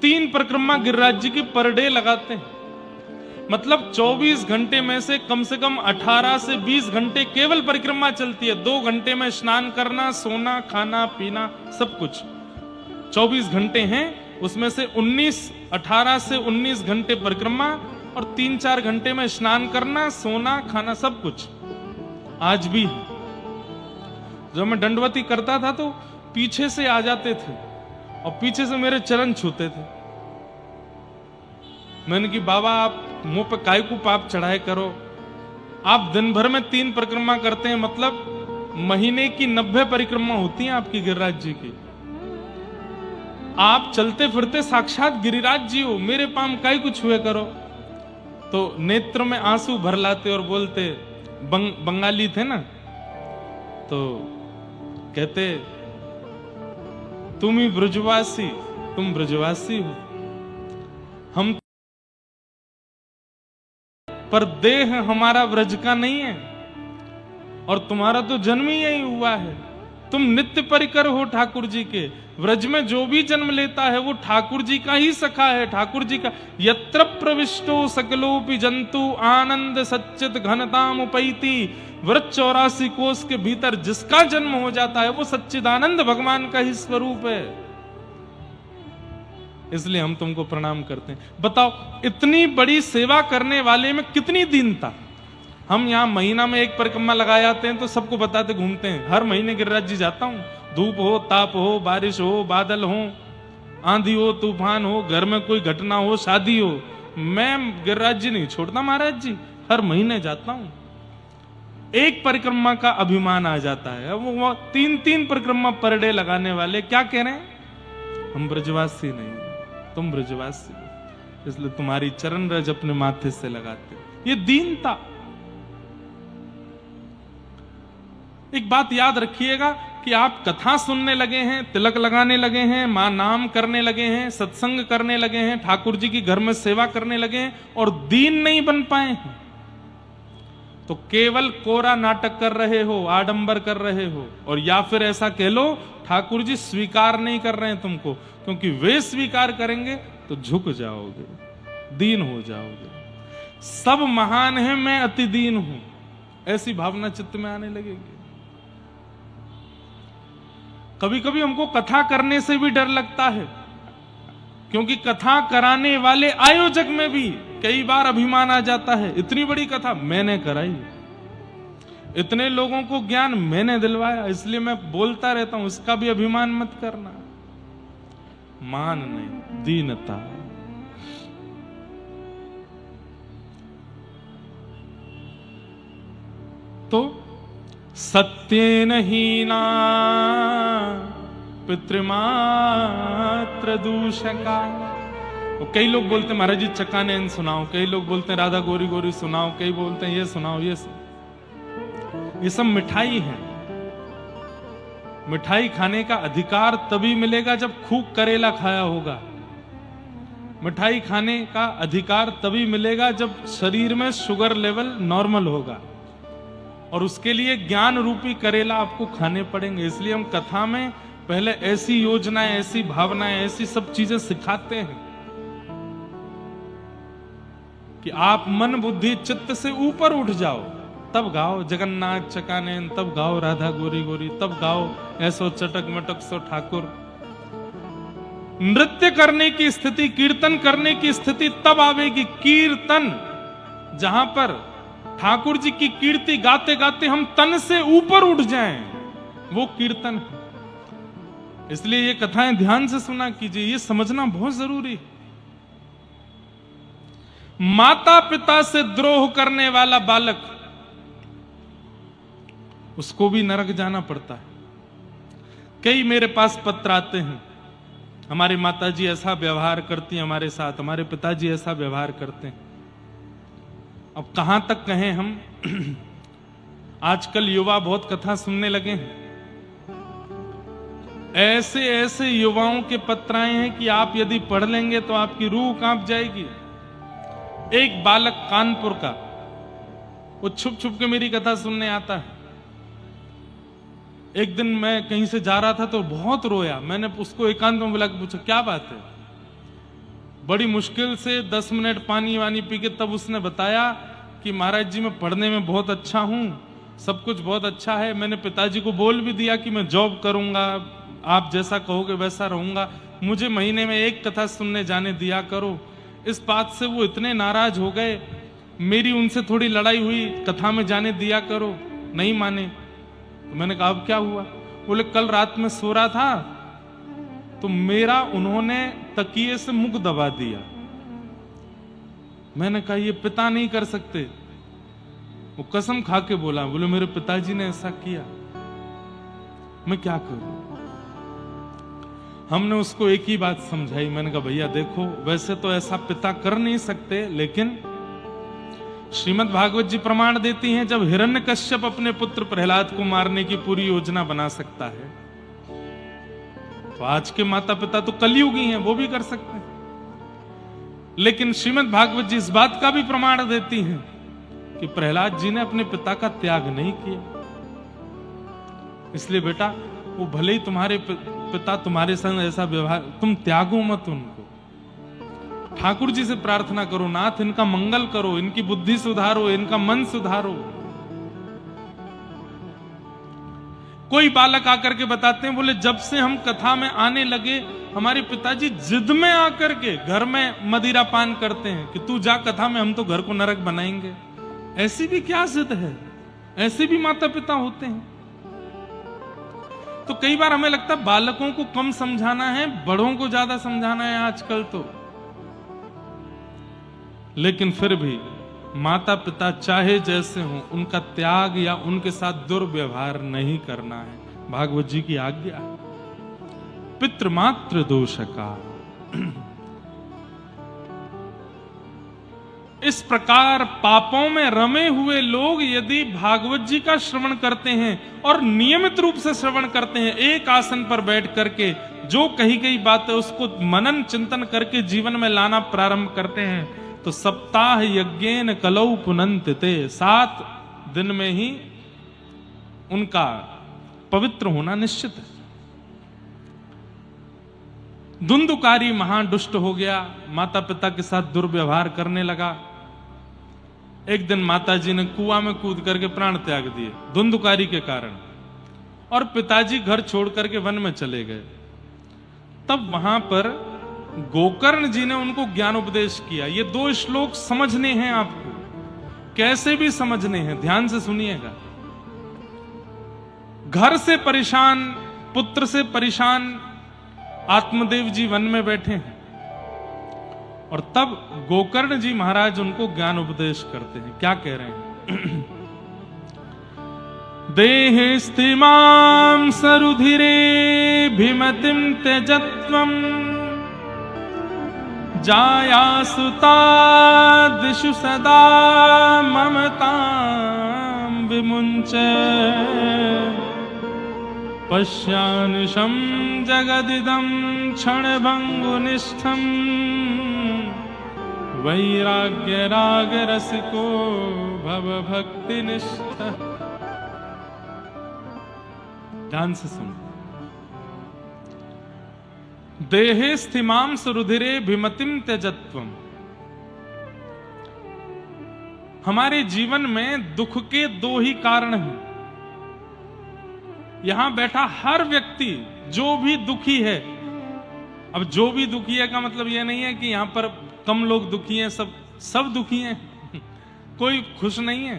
Speaker 1: 3 परिक्रमा गिरिराज जी की पर डे लगाते हैं। मतलब 24 घंटे में से कम 18 से 20 घंटे केवल परिक्रमा चलती है। 2 घंटे में स्नान करना, सोना, खाना, पीना, सब कुछ। 24 घंटे हैं, उसमें से 18 से 19 घंटे परिक्रमा और 3-4 घंटे में स्नान करना, सोना, खाना, सब कुछ। आज भी जब मैं दंडवती करता था तो पीछे से आ जाते थे और पीछे से मेरे चरण छूते थे। मैंने कि बाबा आप मुंह पे काय को पाप चढ़ाए करो, आप दिन भर में 3 परिक्रमा करते हैं, मतलब महीने की 90 परिक्रमा होती हैं आपकी गिरिराज जी की। आप चलते फिरते साक्षात गिरिराज जी हो, मेरे पाम काय को छुए करो। तो नेत्र में आंसू भर लाते और बोलते, बंगाली थे ना, तो कहते तुम ही ब्रजवासी, तुम ब्रजवासी हो, हम पर देह हमारा ब्रज का नहीं है और तुम्हारा तो जन्म ही यही हुआ है। तुम नित्य परिकर हो ठाकुर जी के। व्रज में जो भी जन्म लेता है वो ठाकुर जी का ही सखा है, ठाकुर जी का। यत्र प्रविष्टो सकलोपि जंतु आनंद सच्चित घनताम उपैति। व्रज 84 कोष के भीतर जिसका जन्म हो जाता है वो सच्चिदानंद भगवान का ही स्वरूप है। इसलिए हम तुमको प्रणाम करते हैं। बताओ इतनी बड़ी सेवा करने वाले में कितनी दीनता। हम यहाँ महीना में 1 परिक्रमा लगा जाते हैं तो सबको बताते घूमते हैं, हर महीने गिरिराज जी जाता हूं। धूप हो, ताप हो, बारिश हो, बादल हो, आंधी हो, तूफान हो, घर में कोई घटना हो, शादी हो, मैं गिरिराज जी नहीं छोड़ता महाराज जी, हर महीने जाता हूं। 1 परिक्रमा का अभिमान आ जाता है। वो 3-3 परिक्रमा पर डे लगाने वाले क्या कह रहे हैं? हम ब्रजवासी नहीं, तुम ब्रजवासी, इसलिए तुम्हारी चरण रज अपने माथे से लगाते। ये दीनता। एक बात याद रखिएगा कि आप कथा सुनने लगे हैं, तिलक लगाने लगे हैं, मां नाम करने लगे हैं, सत्संग करने लगे हैं, ठाकुर जी की घर में सेवा करने लगे हैं और दीन नहीं बन पाए हैं तो केवल कोरा नाटक कर रहे हो, आडंबर कर रहे हो, और या फिर ऐसा कह लो ठाकुर जी स्वीकार नहीं कर रहे हैं तुमको, क्योंकि वे स्वीकार करेंगे तो झुक जाओगे, दीन हो जाओगे। सब महान है, मैं अति दीन हूं, ऐसी भावना चित्त में आने लगेगी। कभी कभी हमको कथा करने से भी डर लगता है, क्योंकि कथा कराने वाले आयोजक में भी कई बार अभिमान आ जाता है। इतनी बड़ी कथा मैंने कराई, इतने लोगों को ज्ञान मैंने दिलवाया, इसलिए मैं बोलता रहता हूं, इसका भी अभिमान मत करना। मान नहीं, दीनता। तो सत्येन हीना पितृमात्र दूषका। कई लोग बोलते हैं महाराज जी चकानैन सुनाओ, कई लोग बोलते हैं राधा गोरी गोरी सुनाओ, कई बोलते हैं ये सुनाओ, ये सब मिठाई है। मिठाई खाने का अधिकार तभी मिलेगा जब खूब करेला खाया होगा। मिठाई खाने का अधिकार तभी मिलेगा जब शरीर में शुगर लेवल नॉर्मल होगा, और उसके लिए ज्ञान रूपी करेला आपको खाने पड़ेंगे। इसलिए हम कथा में पहले ऐसी योजनाएं, ऐसी भावनाएं, ऐसी सब चीजें सिखाते हैं कि आप मन बुद्धि चित्त से ऊपर उठ जाओ, तब गाओ जगन्नाथ चकानैन, तब गाओ राधा गोरी गोरी, तब गाओ ऐसो चटक मटक सो ठाकुर। नृत्य करने की स्थिति, कीर्तन करने की स्थिति तब आवेगी। कीर्तन जहां पर ठाकुर जी की कीर्ति गाते गाते हम तन से ऊपर उठ जाएं, वो कीर्तन है। इसलिए ये कथाएं ध्यान से सुना कीजिए, ये समझना बहुत जरूरी है। माता पिता से द्रोह करने वाला बालक, उसको भी नरक जाना पड़ता है। कई मेरे पास पत्र आते हैं, हमारी माताजी ऐसा व्यवहार करती हैं हमारे साथ, हमारे पिताजी ऐसा व्यवहार करते हैं। अब कहां तक कहें हम। आजकल युवा बहुत कथा सुनने लगे हैं। ऐसे ऐसे युवाओं के पत्र आए हैं कि आप यदि पढ़ लेंगे तो आपकी रूह कांप जाएगी। एक बालक कानपुर का, वो छुप छुप के मेरी कथा सुनने आता है। एक दिन मैं कहीं से जा रहा था तो बहुत रोया। मैंने उसको एकांत में बुला के पूछा क्या बात है। बड़ी मुश्किल से 10 मिनट पानी वानी पी के तब उसने बताया कि महाराज जी मैं पढ़ने में बहुत अच्छा हूं, सब कुछ बहुत अच्छा है। मैंने पिताजी को बोल भी दिया कि मैं जॉब करूंगा, आप जैसा कहोगे वैसा रहूंगा, मुझे महीने में एक कथा सुनने जाने दिया करो। इस बात से वो इतने नाराज हो गए, मेरी उनसे थोड़ी लड़ाई हुई, कथा में जाने दिया करो, नहीं माने। तो मैंने कहा अब क्या हुआ। बोले कल रात में सो रहा था तो मेरा उन्होंने तकिए से मुख दबा दिया। मैंने कहा ये पिता नहीं कर सकते। वो कसम खा के बोला, बोले मेरे पिताजी ने ऐसा किया, मैं क्या करूं। हमने उसको एक ही बात समझाई। मैंने कहा भैया देखो, वैसे तो ऐसा पिता कर नहीं सकते, लेकिन श्रीमद् भागवत जी प्रमाण देती हैं जब हिरण्यकश्यप अपने पुत्र प्रहलाद को मारने की पूरी योजना बना सकता है, तो आज के माता पिता तो कलयुगी हैं, वो भी कर सकते हैं। लेकिन श्रीमद् भागवत जी इस बात का भी प्रमाण देती हैं कि प्रहलाद जी ने अपने पिता का त्याग नहीं किया। इसलिए बेटा, वो भले ही तुम्हारे पिता तुम्हारे संग ऐसा व्यवहार, तुम त्यागो मत उनको। ठाकुर जी से प्रार्थना करो, नाथ इनका मंगल करो, इनकी बुद्धि सुधारो, इनका मन सुधारो। कोई बालक आकर के बताते हैं, बोले जब से हम कथा में आने लगे हमारे पिताजी जिद में आकर के घर में मदिरा पान करते हैं कि तू जा कथा में, हम तो घर को नरक बनाएंगे। ऐसी भी क्या जिद है, ऐसे भी माता पिता होते हैं। तो कई बार हमें लगता है बालकों को कम समझाना है, बड़ों को ज्यादा समझाना है आजकल तो। लेकिन फिर भी माता पिता चाहे जैसे हों, उनका त्याग या उनके साथ दुर्व्यवहार नहीं करना है, भागवत जी की आज्ञा। पितृमात्र दोषका। इस प्रकार पापों में रमे हुए लोग यदि भागवत जी का श्रवण करते हैं और नियमित रूप से श्रवण करते हैं, एक आसन पर बैठ करके जो कही गई बात है उसको मनन चिंतन करके जीवन में लाना प्रारंभ करते हैं, तो सप्ताह यज्ञेन कलौ पुनन्तिते, 7 दिन में ही उनका पवित्र होना निश्चित है। धुंधुकारी महादुष्ट हो गया, माता पिता के साथ दुर्व्यवहार करने लगा। एक दिन माता जी ने कुआं में कूद करके प्राण त्याग दिए धुंधुकारी के कारण, और पिताजी घर छोड़ करके वन में चले गए। तब वहां पर गोकर्ण जी ने उनको ज्ञान उपदेश किया। ये 2 श्लोक समझने हैं आपको, कैसे भी समझने हैं, ध्यान से सुनिएगा। घर से परेशान, पुत्र से परेशान आत्मदेव जी वन में बैठे हैं और तब गोकर्ण जी महाराज उनको ज्ञान उपदेश करते हैं। क्या कह रहे हैं? देहे स्थिमां सरुधिरे भिमतिं त्यजत्वम् जायासुतादिषु सदा ममतां विमुञ्च पश्यानिशं जगदिदं क्षणभङ्गुनिष्ठं वैराग्यरागरसिको भवभक्तिनिष्ठः। ध्यान से सुनो। देहे स्थिमां सुरुधिरे भिमतिं त्यजत्वम्। हमारे जीवन में दुख के दो ही कारण हैं। यहां बैठा हर व्यक्ति जो भी दुखी है, अब जो भी दुखी है का मतलब यह नहीं है कि यहां पर कम लोग दुखी हैं, सब दुखी हैं। कोई खुश नहीं है।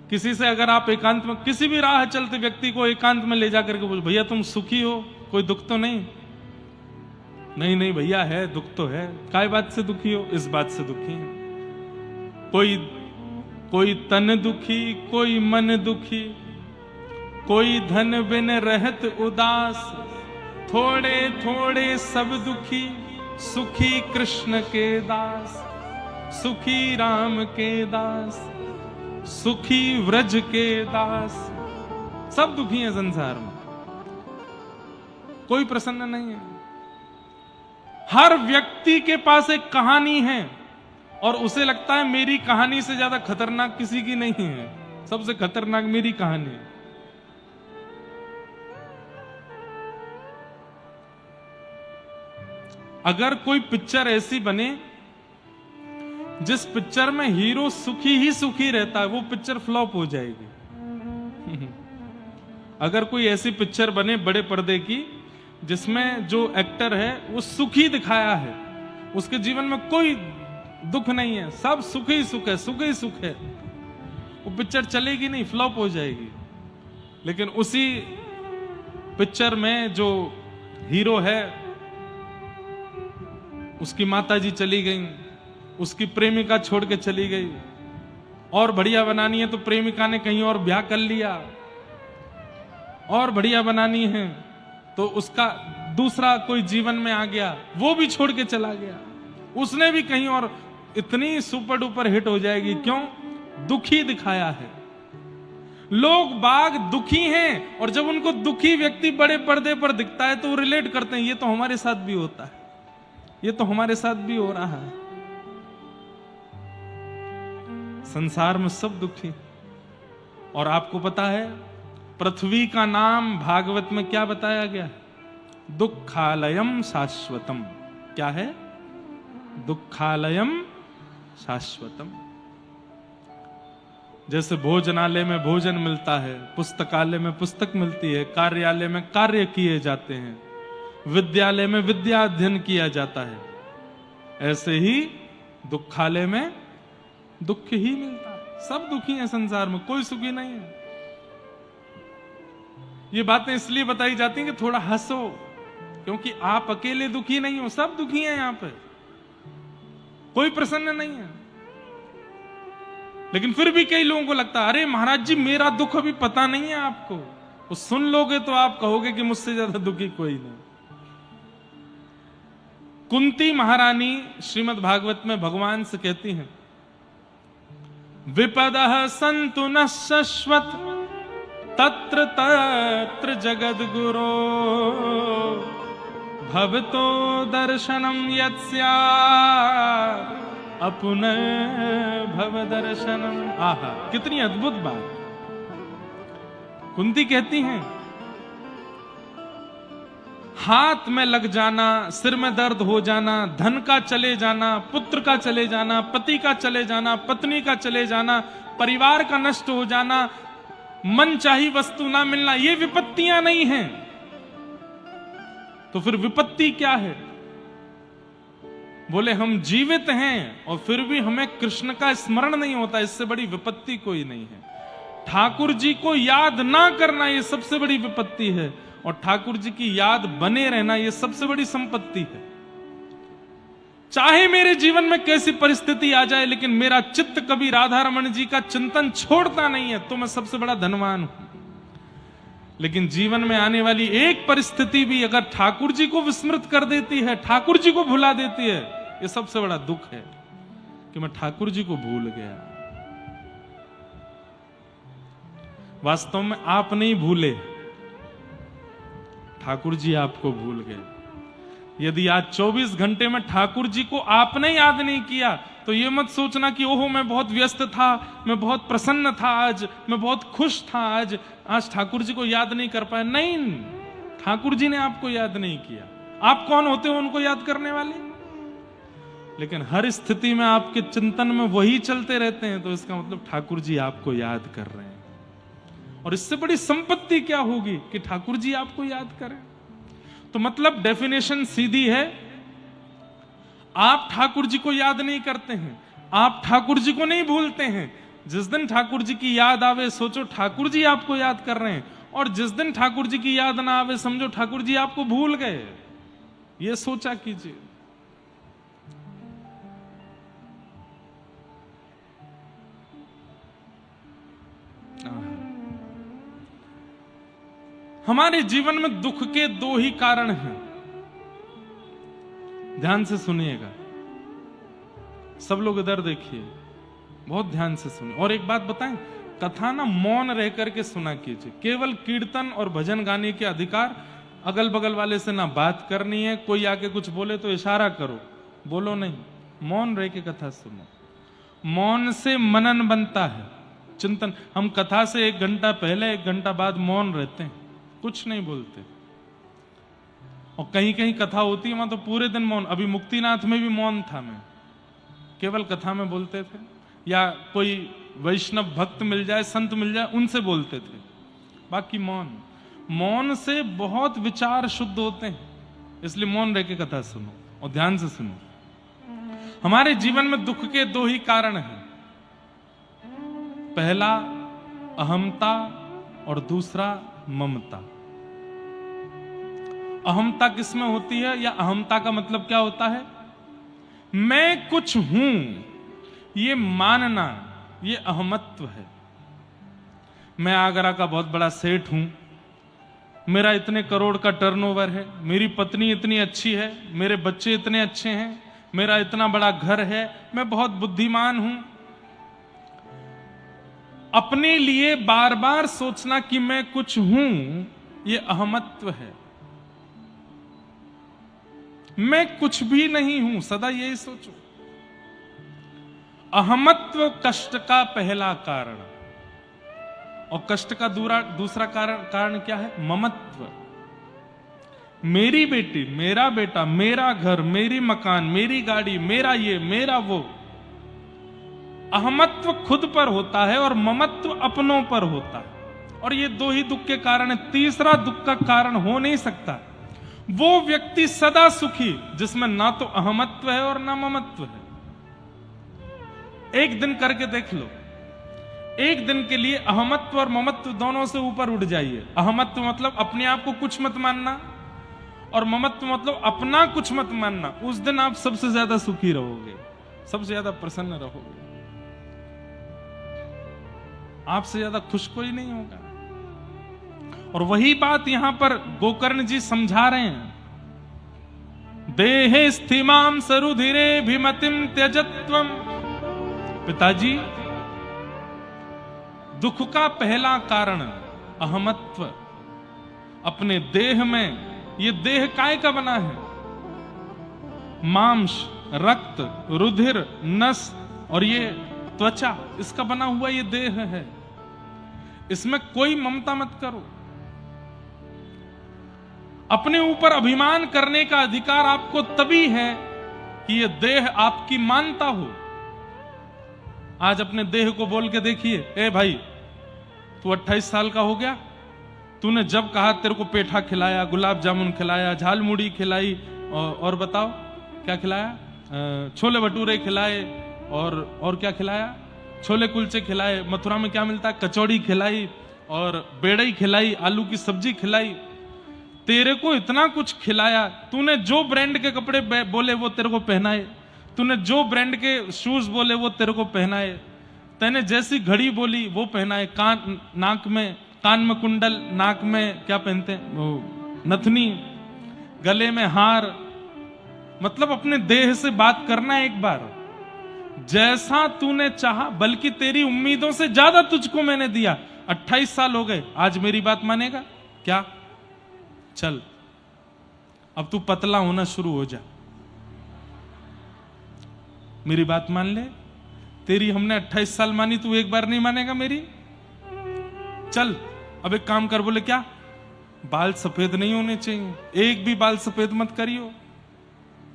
Speaker 1: किसी से अगर आप एकांत में, किसी भी राह चलते व्यक्ति को एकांत में ले जाकर के बोल, भैया तुम सुखी हो, कोई दुख तो नहीं? नहीं भैया है, दुख तो है। काय बात से दुखी हो? इस बात से दुखी है। कोई तन दुखी, कोई मन दुखी, कोई धन बिन रहत उदास, थोड़े थोड़े सब दुखी, सुखी कृष्ण के दास, सुखी राम के दास, सुखी व्रज के दास। सब दुखी हैं संसार में, कोई प्रसन्न नहीं है। हर व्यक्ति के पास एक कहानी है और उसे लगता है मेरी कहानी से ज्यादा खतरनाक किसी की नहीं है, सबसे खतरनाक मेरी कहानी है। अगर कोई पिक्चर ऐसी बने जिस पिक्चर में हीरो सुखी ही सुखी रहता है, वो पिक्चर फ्लॉप हो जाएगी। अगर कोई ऐसी पिक्चर बने बड़े पर्दे की जिसमें जो एक्टर है वो सुखी दिखाया है, उसके जीवन में कोई दुख नहीं है, सब सुख ही सुख है, सुख ही सुख है, वो पिक्चर चलेगी नहीं, फ्लॉप हो जाएगी। लेकिन उसी पिक्चर में जो हीरो है, उसकी माताजी चली गई, उसकी प्रेमिका छोड़ के चली गई, और बढ़िया बनानी है तो प्रेमिका ने कहीं और ब्याह कर लिया, और बढ़िया बनानी है तो उसका दूसरा कोई जीवन में आ गया, वो भी छोड़ के चला गया, उसने भी कहीं और, इतनी सुपर डुपर हिट हो जाएगी। क्यों? दुखी दिखाया है। लोग बाग दुखी हैं, और जब उनको दुखी व्यक्ति बड़े पर्दे पर दिखता है तो वो रिलेट करते हैं, ये तो हमारे साथ भी होता है, ये तो हमारे साथ भी हो रहा है। संसार में सब दुखी। और आपको पता है पृथ्वी का नाम भागवत में क्या बताया गया? दुखालयम शाश्वतम। क्या है? दुखालयम शाश्वतम। जैसे भोजनालय में भोजन मिलता है, पुस्तकालय में पुस्तक मिलती है, कार्यालय में कार्य किए जाते हैं, विद्यालय में विद्या अध्ययन किया जाता है, ऐसे ही दुखालय में दुख ही मिलता है। सब दुखी हैं संसार में, कोई सुखी नहीं है। ये बातें इसलिए बताई जाती हैं कि थोड़ा हंसो, क्योंकि आप अकेले दुखी नहीं हो, सब दुखी हैं यहां पे, कोई प्रसन्न नहीं है। लेकिन फिर भी कई लोगों को लगता है अरे महाराज जी मेरा दुख अभी पता नहीं है आपको, वो सुन लोगे तो आप कहोगे कि मुझसे ज्यादा दुखी कोई नहीं। कुंती महारानी श्रीमद् भागवत में भगवान से कहती हैं, विपदः सन्तु न शश्वत तत्र तत्र जगद गुरो भवतो दर्शनम यत्स्यात् अपुनः भव दर्शनम। आहा, कितनी अद्भुत बात। कुंती कहती हैं हाथ में लग जाना, सिर में दर्द हो जाना, धन का चले जाना, पुत्र का चले जाना, पति का चले जाना, पत्नी का चले जाना, परिवार का नष्ट हो जाना, मन चाही वस्तु ना मिलना, ये विपत्तियां नहीं हैं। तो फिर विपत्ति क्या है? बोले हम जीवित हैं और फिर भी हमें कृष्ण का स्मरण नहीं होता, इससे बड़ी विपत्ति कोई नहीं है। ठाकुर जी को याद ना करना ये सबसे बड़ी विपत्ति है। और ठाकुर जी की याद बने रहना, यह सबसे बड़ी संपत्ति है। चाहे मेरे जीवन में कैसी परिस्थिति आ जाए, लेकिन मेरा चित्त कभी राधा रमण जी का चिंतन छोड़ता नहीं है, तो मैं सबसे बड़ा धनवान हूं। लेकिन जीवन में आने वाली एक परिस्थिति भी अगर ठाकुर जी को विस्मृत कर देती है, ठाकुर जी को भुला देती है, यह सबसे बड़ा दुख है कि मैं ठाकुर जी को भूल गया। वास्तव में आप नहीं भूले, ठाकुर जी आपको भूल गए। यदि आज 24 घंटे में ठाकुर जी को आपने याद नहीं किया, तो यह मत सोचना कि ओहो मैं बहुत व्यस्त था, मैं बहुत प्रसन्न था आज, मैं बहुत खुश था आज ठाकुर जी को याद नहीं कर पाया। नहीं, ठाकुर जी ने आपको याद नहीं किया। आप कौन होते हो उनको याद करने वाले? लेकिन हर स्थिति में आपके चिंतन में वही चलते रहते हैं, तो इसका मतलब ठाकुर जी आपको याद कर रहे हैं। और इससे बड़ी संपत्ति क्या होगी कि ठाकुर जी आपको याद करें। तो मतलब डेफिनेशन सीधी है, आप ठाकुर जी को याद नहीं करते हैं, आप ठाकुर जी को नहीं भूलते हैं। जिस दिन ठाकुर जी की याद आवे, सोचो ठाकुर जी आपको याद कर रहे हैं, और जिस दिन ठाकुर जी की याद ना आवे, समझो ठाकुर जी आपको भूल गए। यह सोचा कीजिए। हमारे जीवन में दुख के दो ही कारण हैं, ध्यान से सुनिएगा। सब लोग इधर देखिए, बहुत ध्यान से सुनिए। और एक बात बताएं, कथा ना मौन रह करके सुना कीजिए। केवल कीर्तन और भजन गाने के अधिकार, अगल बगल वाले से ना बात करनी है, कोई आके कुछ बोले तो इशारा करो, बोलो नहीं, मौन रह के कथा सुनो। मौन से मनन बनता है, चिंतन। हम कथा से 1 घंटा पहले 1 घंटा बाद मौन रहते हैं, कुछ नहीं बोलते। और कहीं कहीं कथा होती है वहां तो पूरे दिन मौन। अभी मुक्तिनाथ में भी मौन था, मैं केवल कथा में बोलते थे, या कोई वैष्णव भक्त मिल जाए, संत मिल जाए, उनसे बोलते थे, बाकी मौन। मौन से बहुत विचार शुद्ध होते हैं, इसलिए मौन रह के कथा सुनो और ध्यान से सुनो। हमारे जीवन में दुख के 2 ही कारण हैं, पहला अहमता और दूसरा ममता। अहमता किसमें होती है, या अहमता का मतलब क्या होता है? मैं कुछ हूं, ये मानना, ये अहमत्व है। मैं आगरा का बहुत बड़ा सेठ हूं, मेरा इतने करोड़ का टर्नओवर है, मेरी पत्नी इतनी अच्छी है, मेरे बच्चे इतने अच्छे हैं, मेरा इतना बड़ा घर है, मैं बहुत बुद्धिमान हूं। अपने लिए बार बार सोचना कि मैं कुछ हूं, यह अहमत्व है। मैं कुछ भी नहीं हूं, सदा यही सोचो। अहमत्व कष्ट का पहला कारण, और कष्ट का दूसरा कारण क्या है? ममत्व। मेरी बेटी, मेरा बेटा, मेरा घर, मेरी मकान, मेरी गाड़ी, मेरा ये, मेरा वो। अहमत्व खुद पर होता है और ममत्व अपनों पर होता है, और ये 2 ही दुख के कारण है। तीसरा दुख का कारण हो नहीं सकता। वो व्यक्ति सदा सुखी जिसमें ना तो अहमत्व है और ना ममत्व है। एक दिन करके देख लो, एक दिन के लिए अहमत्व और ममत्व दोनों से ऊपर उठ जाइए। अहमत्व मतलब अपने आप को कुछ मत मानना, और ममत्व मतलब अपना कुछ मत मानना। उस दिन आप सबसे ज्यादा सुखी रहोगे, सबसे ज्यादा प्रसन्न रहोगे। आपसे ज्यादा खुश कोई नहीं होगा। और वही बात यहां पर गोकर्ण जी समझा रहे हैं। देहे स्थिमाम सरुधिरे भिमतिम त्यजत्वम। पिताजी, दुख का पहला कारण अहमत्व। अपने देह में, ये देह काय का बना है? मांस, रक्त, रुधिर, नस और ये त्वचा, इसका बना हुआ ये देह है। इसमें कोई ममता मत करो। अपने ऊपर अभिमान करने का अधिकार आपको तभी है कि यह देह आपकी मानता हो। आज अपने देह को बोल के देखिए, ए भाई, तू 28 साल का हो गया, तूने जब कहा तेरे को पेठा खिलाया, गुलाब जामुन खिलाया, झालमुड़ी खिलाई, और बताओ क्या खिलाया? छोले भटूरे खिलाए, और क्या खिलाया? छोले कुलचे खिलाए। मथुरा में क्या मिलता है? कचौड़ी खिलाई, और बेड़ई खिलाई, आलू की सब्जी खिलाई। तेरे को इतना कुछ खिलाया, तूने जो ब्रांड के कपड़े बोले वो तेरे को पहनाए, तूने जो ब्रांड के शूज बोले वो तेरे को पहनाए, तैने जैसी घड़ी बोली वो पहनाए, कान में कुंडल, नाक में क्या पहनते हैं वो नथनी, गले में हार। मतलब अपने देह से बात करना एक बार, जैसा तूने चाहा, बल्कि तेरी उम्मीदों से ज्यादा तुझको मैंने दिया। 28 साल हो गए, आज मेरी बात मानेगा क्या? चल अब तू पतला होना शुरू हो जा, मेरी बात मान ले। तेरी हमने 28 साल मानी, तू एक बार नहीं मानेगा मेरी? चल अब एक काम कर। बोले क्या? बाल सफेद नहीं होने चाहिए, एक भी बाल सफेद मत करियो,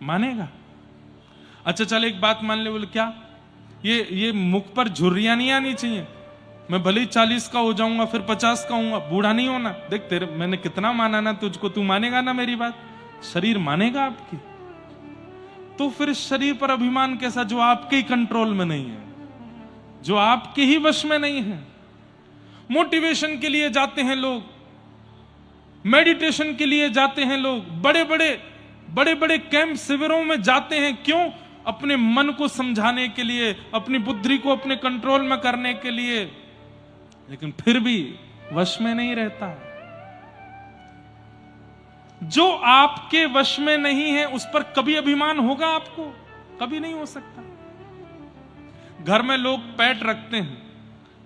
Speaker 1: मानेगा? अच्छा चल एक बात मान ले। बोले क्या? ये मुख पर झुर्रियां नहीं आनी चाहिए, मैं भले ही 40 का हो जाऊंगा फिर 50 का होऊंगा, बूढ़ा नहीं होना। देख तेरे मैंने कितना माना ना तुझको, तू मानेगा ना मेरी बात? शरीर मानेगा आपकी? तो फिर शरीर पर अभिमान कैसा जो आपके ही कंट्रोल में नहीं है, जो आपके ही वश में नहीं है। मोटिवेशन के लिए जाते हैं लोग, मेडिटेशन के लिए जाते हैं लोग, बड़े बड़े कैंप शिविरों में जाते हैं। क्यों? अपने मन को समझाने के लिए, अपनी बुद्धि को अपने कंट्रोल में करने के लिए, लेकिन फिर भी वश में नहीं रहता। जो आपके वश में नहीं है उस पर कभी अभिमान होगा आपको? कभी नहीं हो सकता। घर में लोग पेट रखते हैं,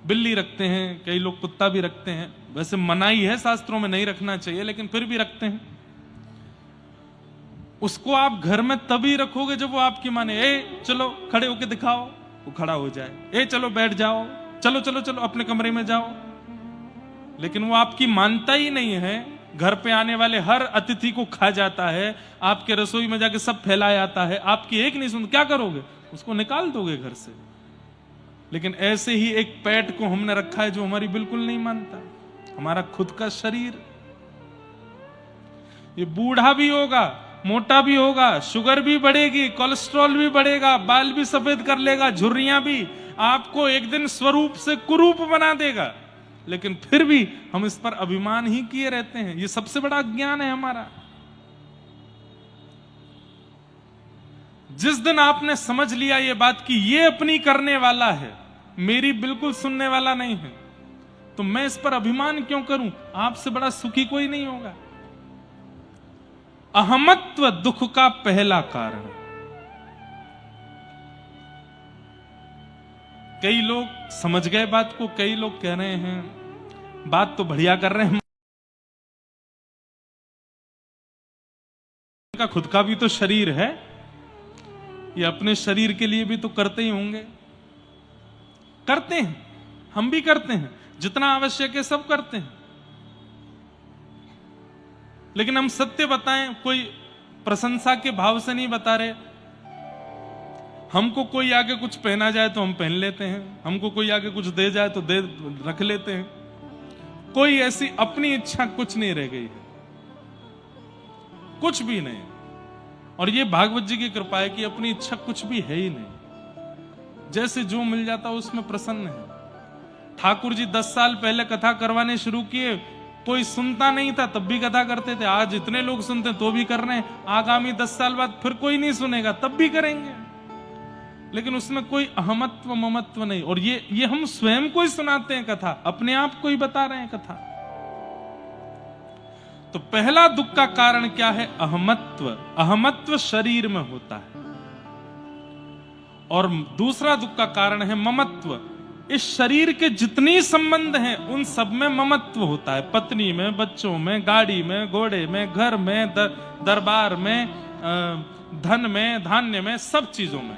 Speaker 1: बिल्ली रखते हैं, कई लोग कुत्ता भी रखते हैं। वैसे मनाही है शास्त्रों में, नहीं रखना चाहिए, लेकिन फिर भी रखते हैं। उसको आप घर में तभी रखोगे जब वो आपकी माने। चलो खड़े होके दिखाओ, वो खड़ा हो जाए। चलो बैठ जाओ, चलो चलो चलो अपने कमरे में जाओ। लेकिन वो आपकी मानता ही नहीं है। घर पे आने वाले हर अतिथि को खा जाता है, आपके रसोई में जाके सब फैलाया आता है, आपकी एक नहीं सुन। क्या करोगे? उसको निकाल दोगे घर से। लेकिन ऐसे ही एक पेट को हमने रखा है जो हमारी बिल्कुल नहीं मानता। हमारा खुद का शरीर, ये बूढ़ा भी होगा, मोटा भी होगा, शुगर भी बढ़ेगी, कोलेस्ट्रॉल भी बढ़ेगा, बाल भी सफेद कर लेगा, झुर्रियां भी, आपको एक दिन स्वरूप से कुरूप बना देगा। लेकिन फिर भी हम इस पर अभिमान ही किए रहते हैं। ये सबसे बड़ा अज्ञान है हमारा। जिस दिन आपने समझ लिया ये बात कि ये अपनी करने वाला है, मेरी बिल्कुल सुनने वाला नहीं है, तो मैं इस पर अभिमान क्यों करूं? आपसे बड़ा सुखी कोई नहीं होगा। अहमत्व दुख का पहला कारण। कई लोग समझ गए बात को, कई लोग कह रहे हैं बात तो बढ़िया कर रहे हैं, का खुद का भी तो शरीर है, ये अपने शरीर के लिए भी तो करते ही होंगे। करते हैं, हम भी करते हैं, जितना आवश्यक है सब करते हैं। लेकिन हम सत्य बताएं, कोई प्रशंसा के भाव से नहीं बता रहे। हमको कोई आगे कुछ पहना जाए तो हम पहन लेते हैं, हमको कोई आगे कुछ दे जाए तो दे रख लेते हैं। कोई ऐसी अपनी इच्छा कुछ नहीं रह गई है, कुछ भी नहीं। और ये भागवत जी की कृपा है कि अपनी इच्छा कुछ भी है ही नहीं। जैसे जो मिल जाता उसमें प्रसन्न है। ठाकुर जी 10 साल पहले कथा करवाने शुरू किए, कोई सुनता नहीं था तब भी कथा करते थे। आज इतने लोग सुनते तो भी कर रहे हैं। आगामी 10 साल बाद फिर कोई नहीं सुनेगा तब भी करेंगे। लेकिन उसमें कोई अहमत्व ममत्व नहीं। और ये हम स्वयं को ही सुनाते हैं कथा, अपने आप को ही बता रहे हैं कथा। तो पहला दुख का कारण क्या है? अहमत्व। अहमत्व शरीर में होता है। और दूसरा दुख का कारण है ममत्व। इस शरीर के जितनी संबंध हैं उन सब में ममत्व होता है। पत्नी में, बच्चों में, गाड़ी में, घोड़े में, घर में, दरबार में, धन में, धान्य में, सब चीजों में।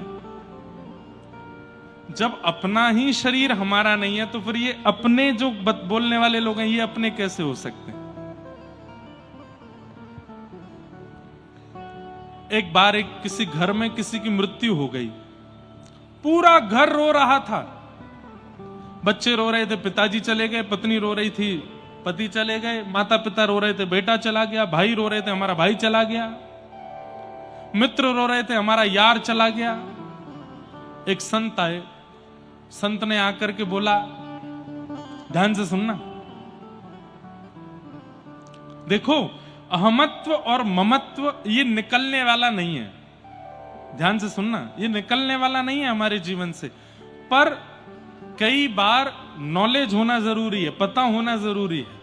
Speaker 1: जब अपना ही शरीर हमारा नहीं है तो फिर ये अपने जो बोलने वाले लोग हैं ये अपने कैसे हो सकते हैं? एक बार किसी घर में किसी की मृत्यु हो गई, पूरा घर रो रहा था। बच्चे रो रहे थे, पिताजी चले गए, पत्नी रो रही थी, पति चले गए, माता पिता रो रहे थे, बेटा चला गया, भाई रो रहे थे, हमारा भाई चला गया, मित्र रो रहे थे, हमारा यार चला गया। एक संत आए, संत ने आकर के बोला, ध्यान से सुनना, देखो अहमत्व और ममत्व ये निकलने वाला नहीं है। ध्यान से सुनना, ये निकलने वाला नहीं है हमारे जीवन से। पर कई बार नॉलेज होना जरूरी है, पता होना जरूरी है।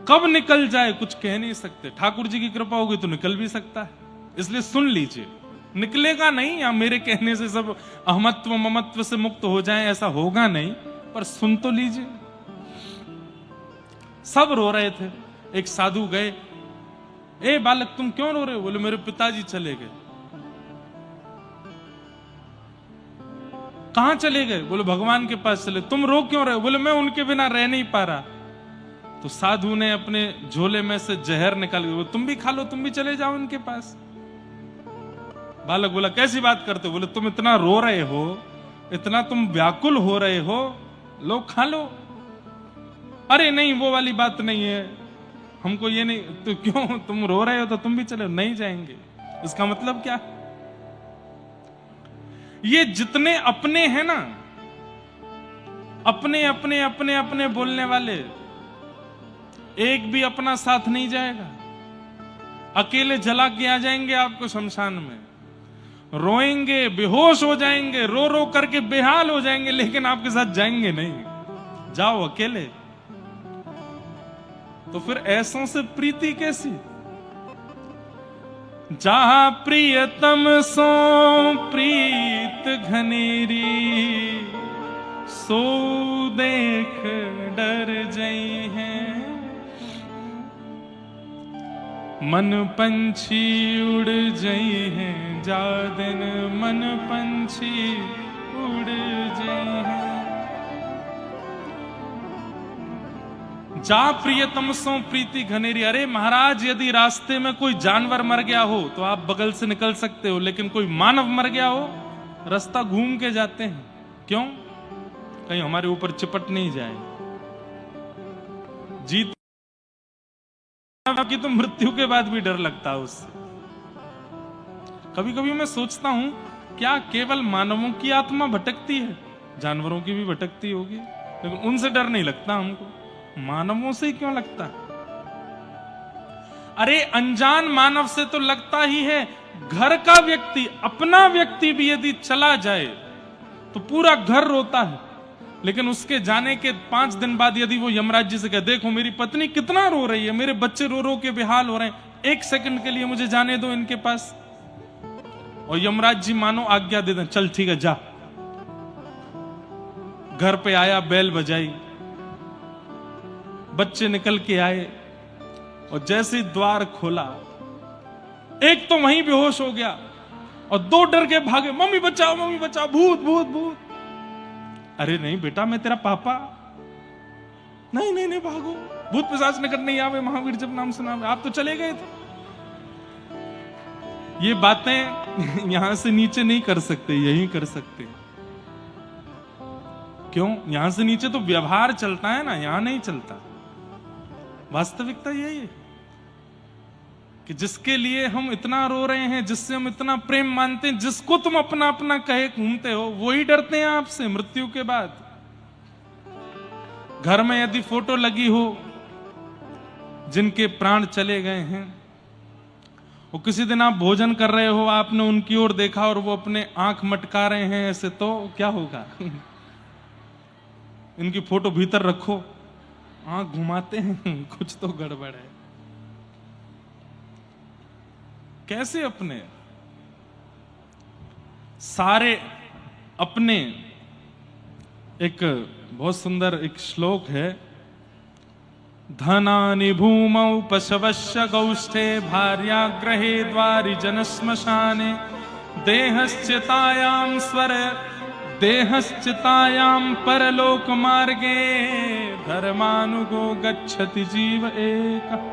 Speaker 1: कब निकल जाए कुछ कह नहीं सकते। ठाकुर जी की कृपा होगी तो निकल भी सकता है, इसलिए सुन लीजिए। निकलेगा नहीं या मेरे कहने से सब अहमत्व ममत्व से मुक्त हो जाएं, ऐसा होगा नहीं, पर सुन तो लीजिए। सब रो रहे थे। एक साधु गए, ए बालक तुम क्यों रो रहे हो? बोले मेरे पिताजी चले गए। कहां चले गए? बोले भगवान के पास चले। तुम रो क्यों रहे हो? बोले मैं उनके बिना रह नहीं पा रहा। तो साधु ने अपने झोले में से जहर निकाल के, तुम भी खा लो, तुम भी चले जाओ उनके पास। बालक बोला कैसी बात करते हो? बोले तुम इतना रो रहे हो, इतना तुम व्याकुल हो रहे हो, लो खा लो। अरे नहीं वो वाली बात नहीं है, हमको ये नहीं। तो क्यों? तुम रो रहे हो तो तुम भी चले। नहीं जाएंगे। इसका मतलब क्या? ये जितने अपने हैं ना, अपने अपने अपने अपने बोलने वाले, एक भी अपना साथ नहीं जाएगा। अकेले जला के आ जाएंगे आपको शमशान में, रोएंगे, बेहोश हो जाएंगे, रो रो करके बेहाल हो जाएंगे, लेकिन आपके साथ जाएंगे नहीं। जाओ अकेले। तो फिर ऐसों से प्रीति कैसी? जहां प्रियतम सो प्रीत घनेरी, सो देख डर जई हैं। मन पंछी उड़ जई हैं, जा दिन मन पंछी उड़ जई हैं। जा प्रियतम सो प्रीति घनेरी। अरे महाराज, यदि रास्ते में कोई जानवर मर गया हो तो आप बगल से निकल सकते हो, लेकिन कोई मानव मर गया हो, रास्ता घूम के जाते हैं। क्यों? कहीं हमारे ऊपर चिपट नहीं जाए। जीत की तो मृत्यु के बाद भी डर लगता है उससे। कभी कभी मैं सोचता हूं, क्या केवल मानवों की आत्मा भटकती है? जानवरों की भी भटकती होगी, लेकिन उनसे डर नहीं लगता हमको। मानवों से ही क्यों लगता? अरे अनजान मानव से तो लगता ही है। घर का व्यक्ति, अपना व्यक्ति भी यदि चला जाए तो पूरा घर रोता है, लेकिन उसके जाने के 5 दिन बाद यदि वो यमराज जी से कहे, देखो मेरी पत्नी कितना रो रही है, मेरे बच्चे रो रो के बेहाल हो रहे हैं, 1 सेकंड के लिए मुझे जाने दो इनके पास, और यमराज जी मानो आज्ञा दे दें, चल ठीक है जा। घर पे आया, बेल बजाई, बच्चे निकल के आए, और जैसे ही द्वार खोला, एक तो वहीं बेहोश हो गया और 2 डर के भागे, मम्मी बचाओ, भूत भूत भूत। अरे नहीं बेटा, मैं तेरा पापा। नहीं नहीं नहीं, भागो, भूत पिशाच निकट नहीं आवे, महावीर जब नाम सुना। आप तो चले गए थे। ये बातें यहां से नीचे नहीं कर सकते, यही कर सकते। क्यों? यहां से नीचे तो व्यवहार चलता है ना, यहां नहीं चलता। वास्तविकता यही है कि जिसके लिए हम इतना रो रहे हैं, जिससे हम इतना प्रेम मानते हैं, जिसको तुम अपना अपना कहे घूमते हो, वही डरते हैं आपसे मृत्यु के बाद। घर में यदि फोटो लगी हो जिनके प्राण चले गए हैं, वो किसी दिन आप भोजन कर रहे हो, आपने उनकी ओर देखा और वो अपने आंख मटका रहे हैं ऐसे, तो क्या होगा? इनकी फोटो भीतर रखो, आंख घुमाते हैं, कुछ तो गड़बड़ है। कैसे अपने? सारे अपने। एक बहुत सुंदर एक श्लोक है, धनानि भूमौ पशवश्य गौष्ठे, भार्याग्रहे द्वारि जनश्मशाने, देहश्चितायां स्वर देहश्चितायां परलोक मार्गे, धर्मानुगो गच्छति जीव एक।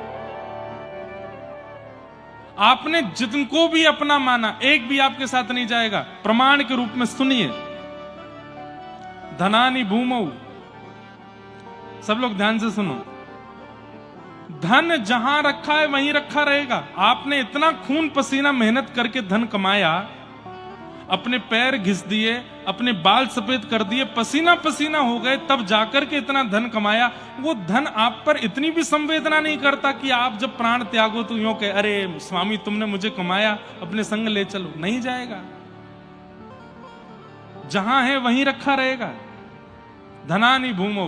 Speaker 1: आपने जिनको भी अपना माना, एक भी आपके साथ नहीं जाएगा। प्रमाण के रूप में सुनिए, धनानि भूमौ। सब लोग ध्यान से सुनो। धन जहां रखा है वहीं रखा रहेगा। आपने इतना खून पसीना मेहनत करके धन कमाया, अपने पैर घिस दिए, अपने बाल सफेद कर दिए, पसीना पसीना हो गए, तब जाकर के इतना धन कमाया। वो धन आप पर इतनी भी संवेदना नहीं करता कि आप जब प्राण त्यागो तो यूं कहे, अरे स्वामी तुमने मुझे कमाया, अपने संग ले चलो। नहीं जाएगा, जहां है वहीं रखा रहेगा। धनानि भूमौ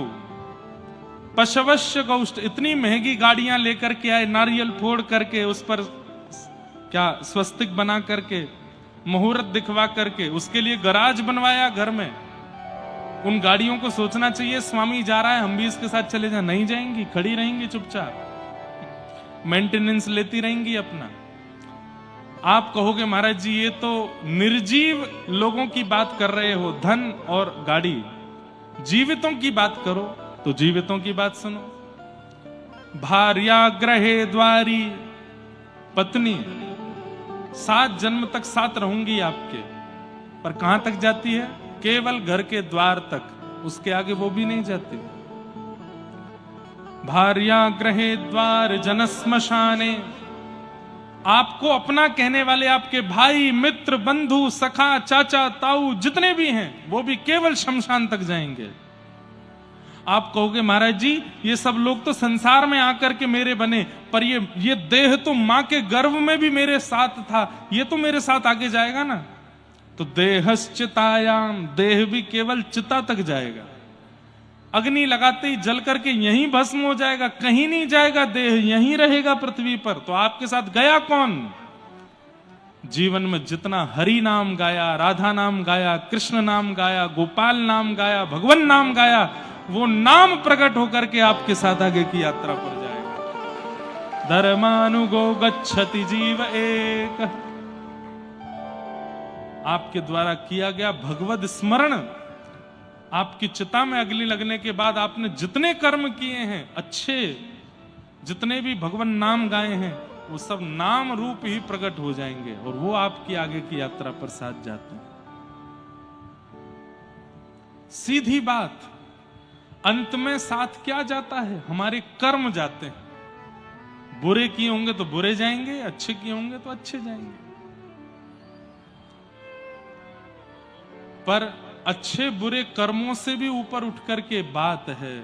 Speaker 1: पशवश्य गौष्ठ, इतनी महंगी गाड़ियां लेकर के आए, नारियल फोड़ करके उस पर क्या स्वस्तिक बना करके, मुहूर्त दिखवा करके, उसके लिए गराज बनवाया घर में। उन गाड़ियों को सोचना चाहिए स्वामी जा रहा है, हम भी इसके साथ चले जाए। नहीं जाएंगी, खड़ी रहेंगी चुपचाप, मेंटेनेंस लेती रहेंगी अपना। आप कहोगे महाराज जी ये तो निर्जीव लोगों की बात कर रहे हो, धन और गाड़ी। जीवितों की बात करो तो जीवितों की बात सुनो। भार्या ग्रहे द्वारी, पत्नी 7 जन्म तक साथ रहूंगी आपके, पर कहां तक जाती है? केवल घर के द्वार तक, उसके आगे वो भी नहीं जाती। भार्या ग्रहे द्वार जन श्मशाने, आपको अपना कहने वाले आपके भाई मित्र बंधु सखा चाचा ताऊ जितने भी हैं वो भी केवल शमशान तक जाएंगे। आप कहोगे महाराज जी ये सब लोग तो संसार में आकर के मेरे बने, पर ये देह तो मां के गर्भ में भी मेरे साथ था, ये तो मेरे साथ आगे जाएगा ना। तो देहश्चितायाम, देह भी केवल चिता तक जाएगा। अग्नि लगाते ही जल करके यहीं भस्म हो जाएगा, कहीं नहीं जाएगा, देह यहीं रहेगा पृथ्वी पर। तो आपके साथ गया कौन? जीवन में जितना हरि नाम गाया, राधा नाम गाया, कृष्ण नाम गाया, गोपाल नाम गाया, भगवान नाम गाया, वो नाम प्रकट होकर के आपके साथ आगे की यात्रा पर जाएगा। धर्मानुगो गच्छति जीव एक, आपके द्वारा किया गया भगवद स्मरण, आपकी चिता में अग्नि लगने के बाद आपने जितने कर्म किए हैं अच्छे, जितने भी भगवान नाम गाए हैं, वो सब नाम रूप ही प्रकट हो जाएंगे और वो आपकी आगे की यात्रा पर साथ जाते हैं। सीधी बात, अंत में साथ क्या जाता है? हमारे कर्म जाते हैं। बुरे किए होंगे तो बुरे जाएंगे, अच्छे किए होंगे तो अच्छे जाएंगे। पर अच्छे बुरे कर्मों से भी ऊपर उठ करके बात है,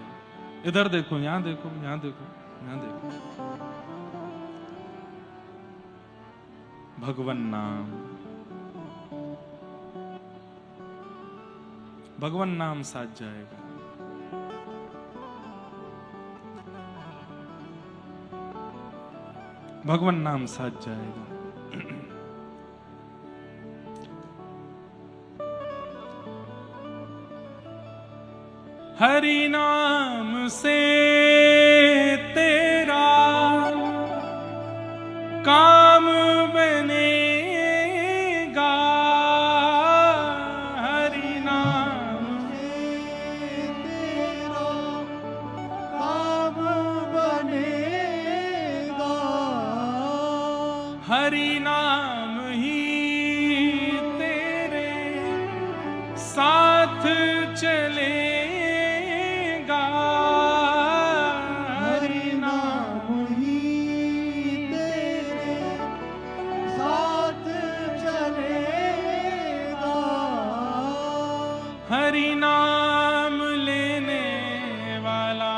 Speaker 1: इधर देखो, यहां देखो, यहां देखो, यहां देखो, भगवान नाम, भगवान नाम साथ जाएगा। भगवान नाम साथ जाएगा। हरि नाम से तेरा काम बनेगा, हरि नाम
Speaker 2: से तेरा काम बनेगा,
Speaker 1: हरि नाम ही तेरे साथ चले,
Speaker 2: हरि नाम ही तेरे साथ चलेगा,
Speaker 1: हरि नाम लेने वाला,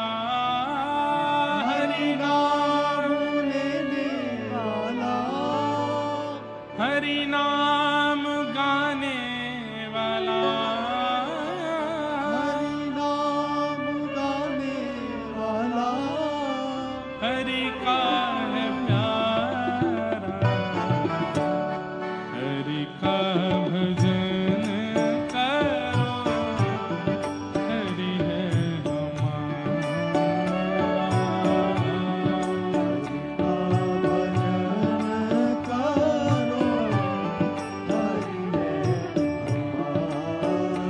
Speaker 2: हरि नाम लेने वाला,
Speaker 1: हरि नाम गाने वाला,
Speaker 2: हरि नाम गाने वाला,
Speaker 1: हरि का है प्यारा, हरि का भजन करो, हरि है हमारा,
Speaker 2: का भजन करो, हरि है हमारा।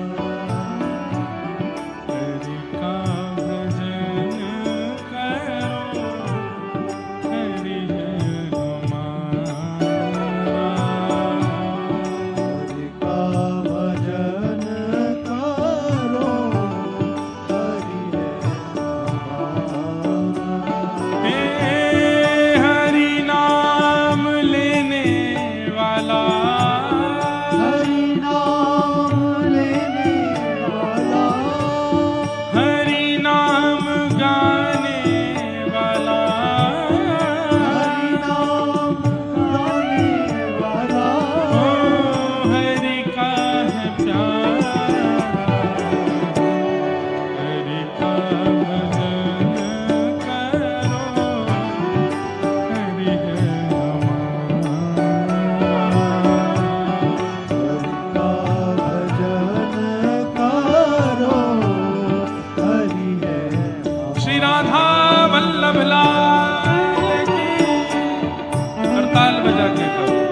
Speaker 1: ताल बजा के करो।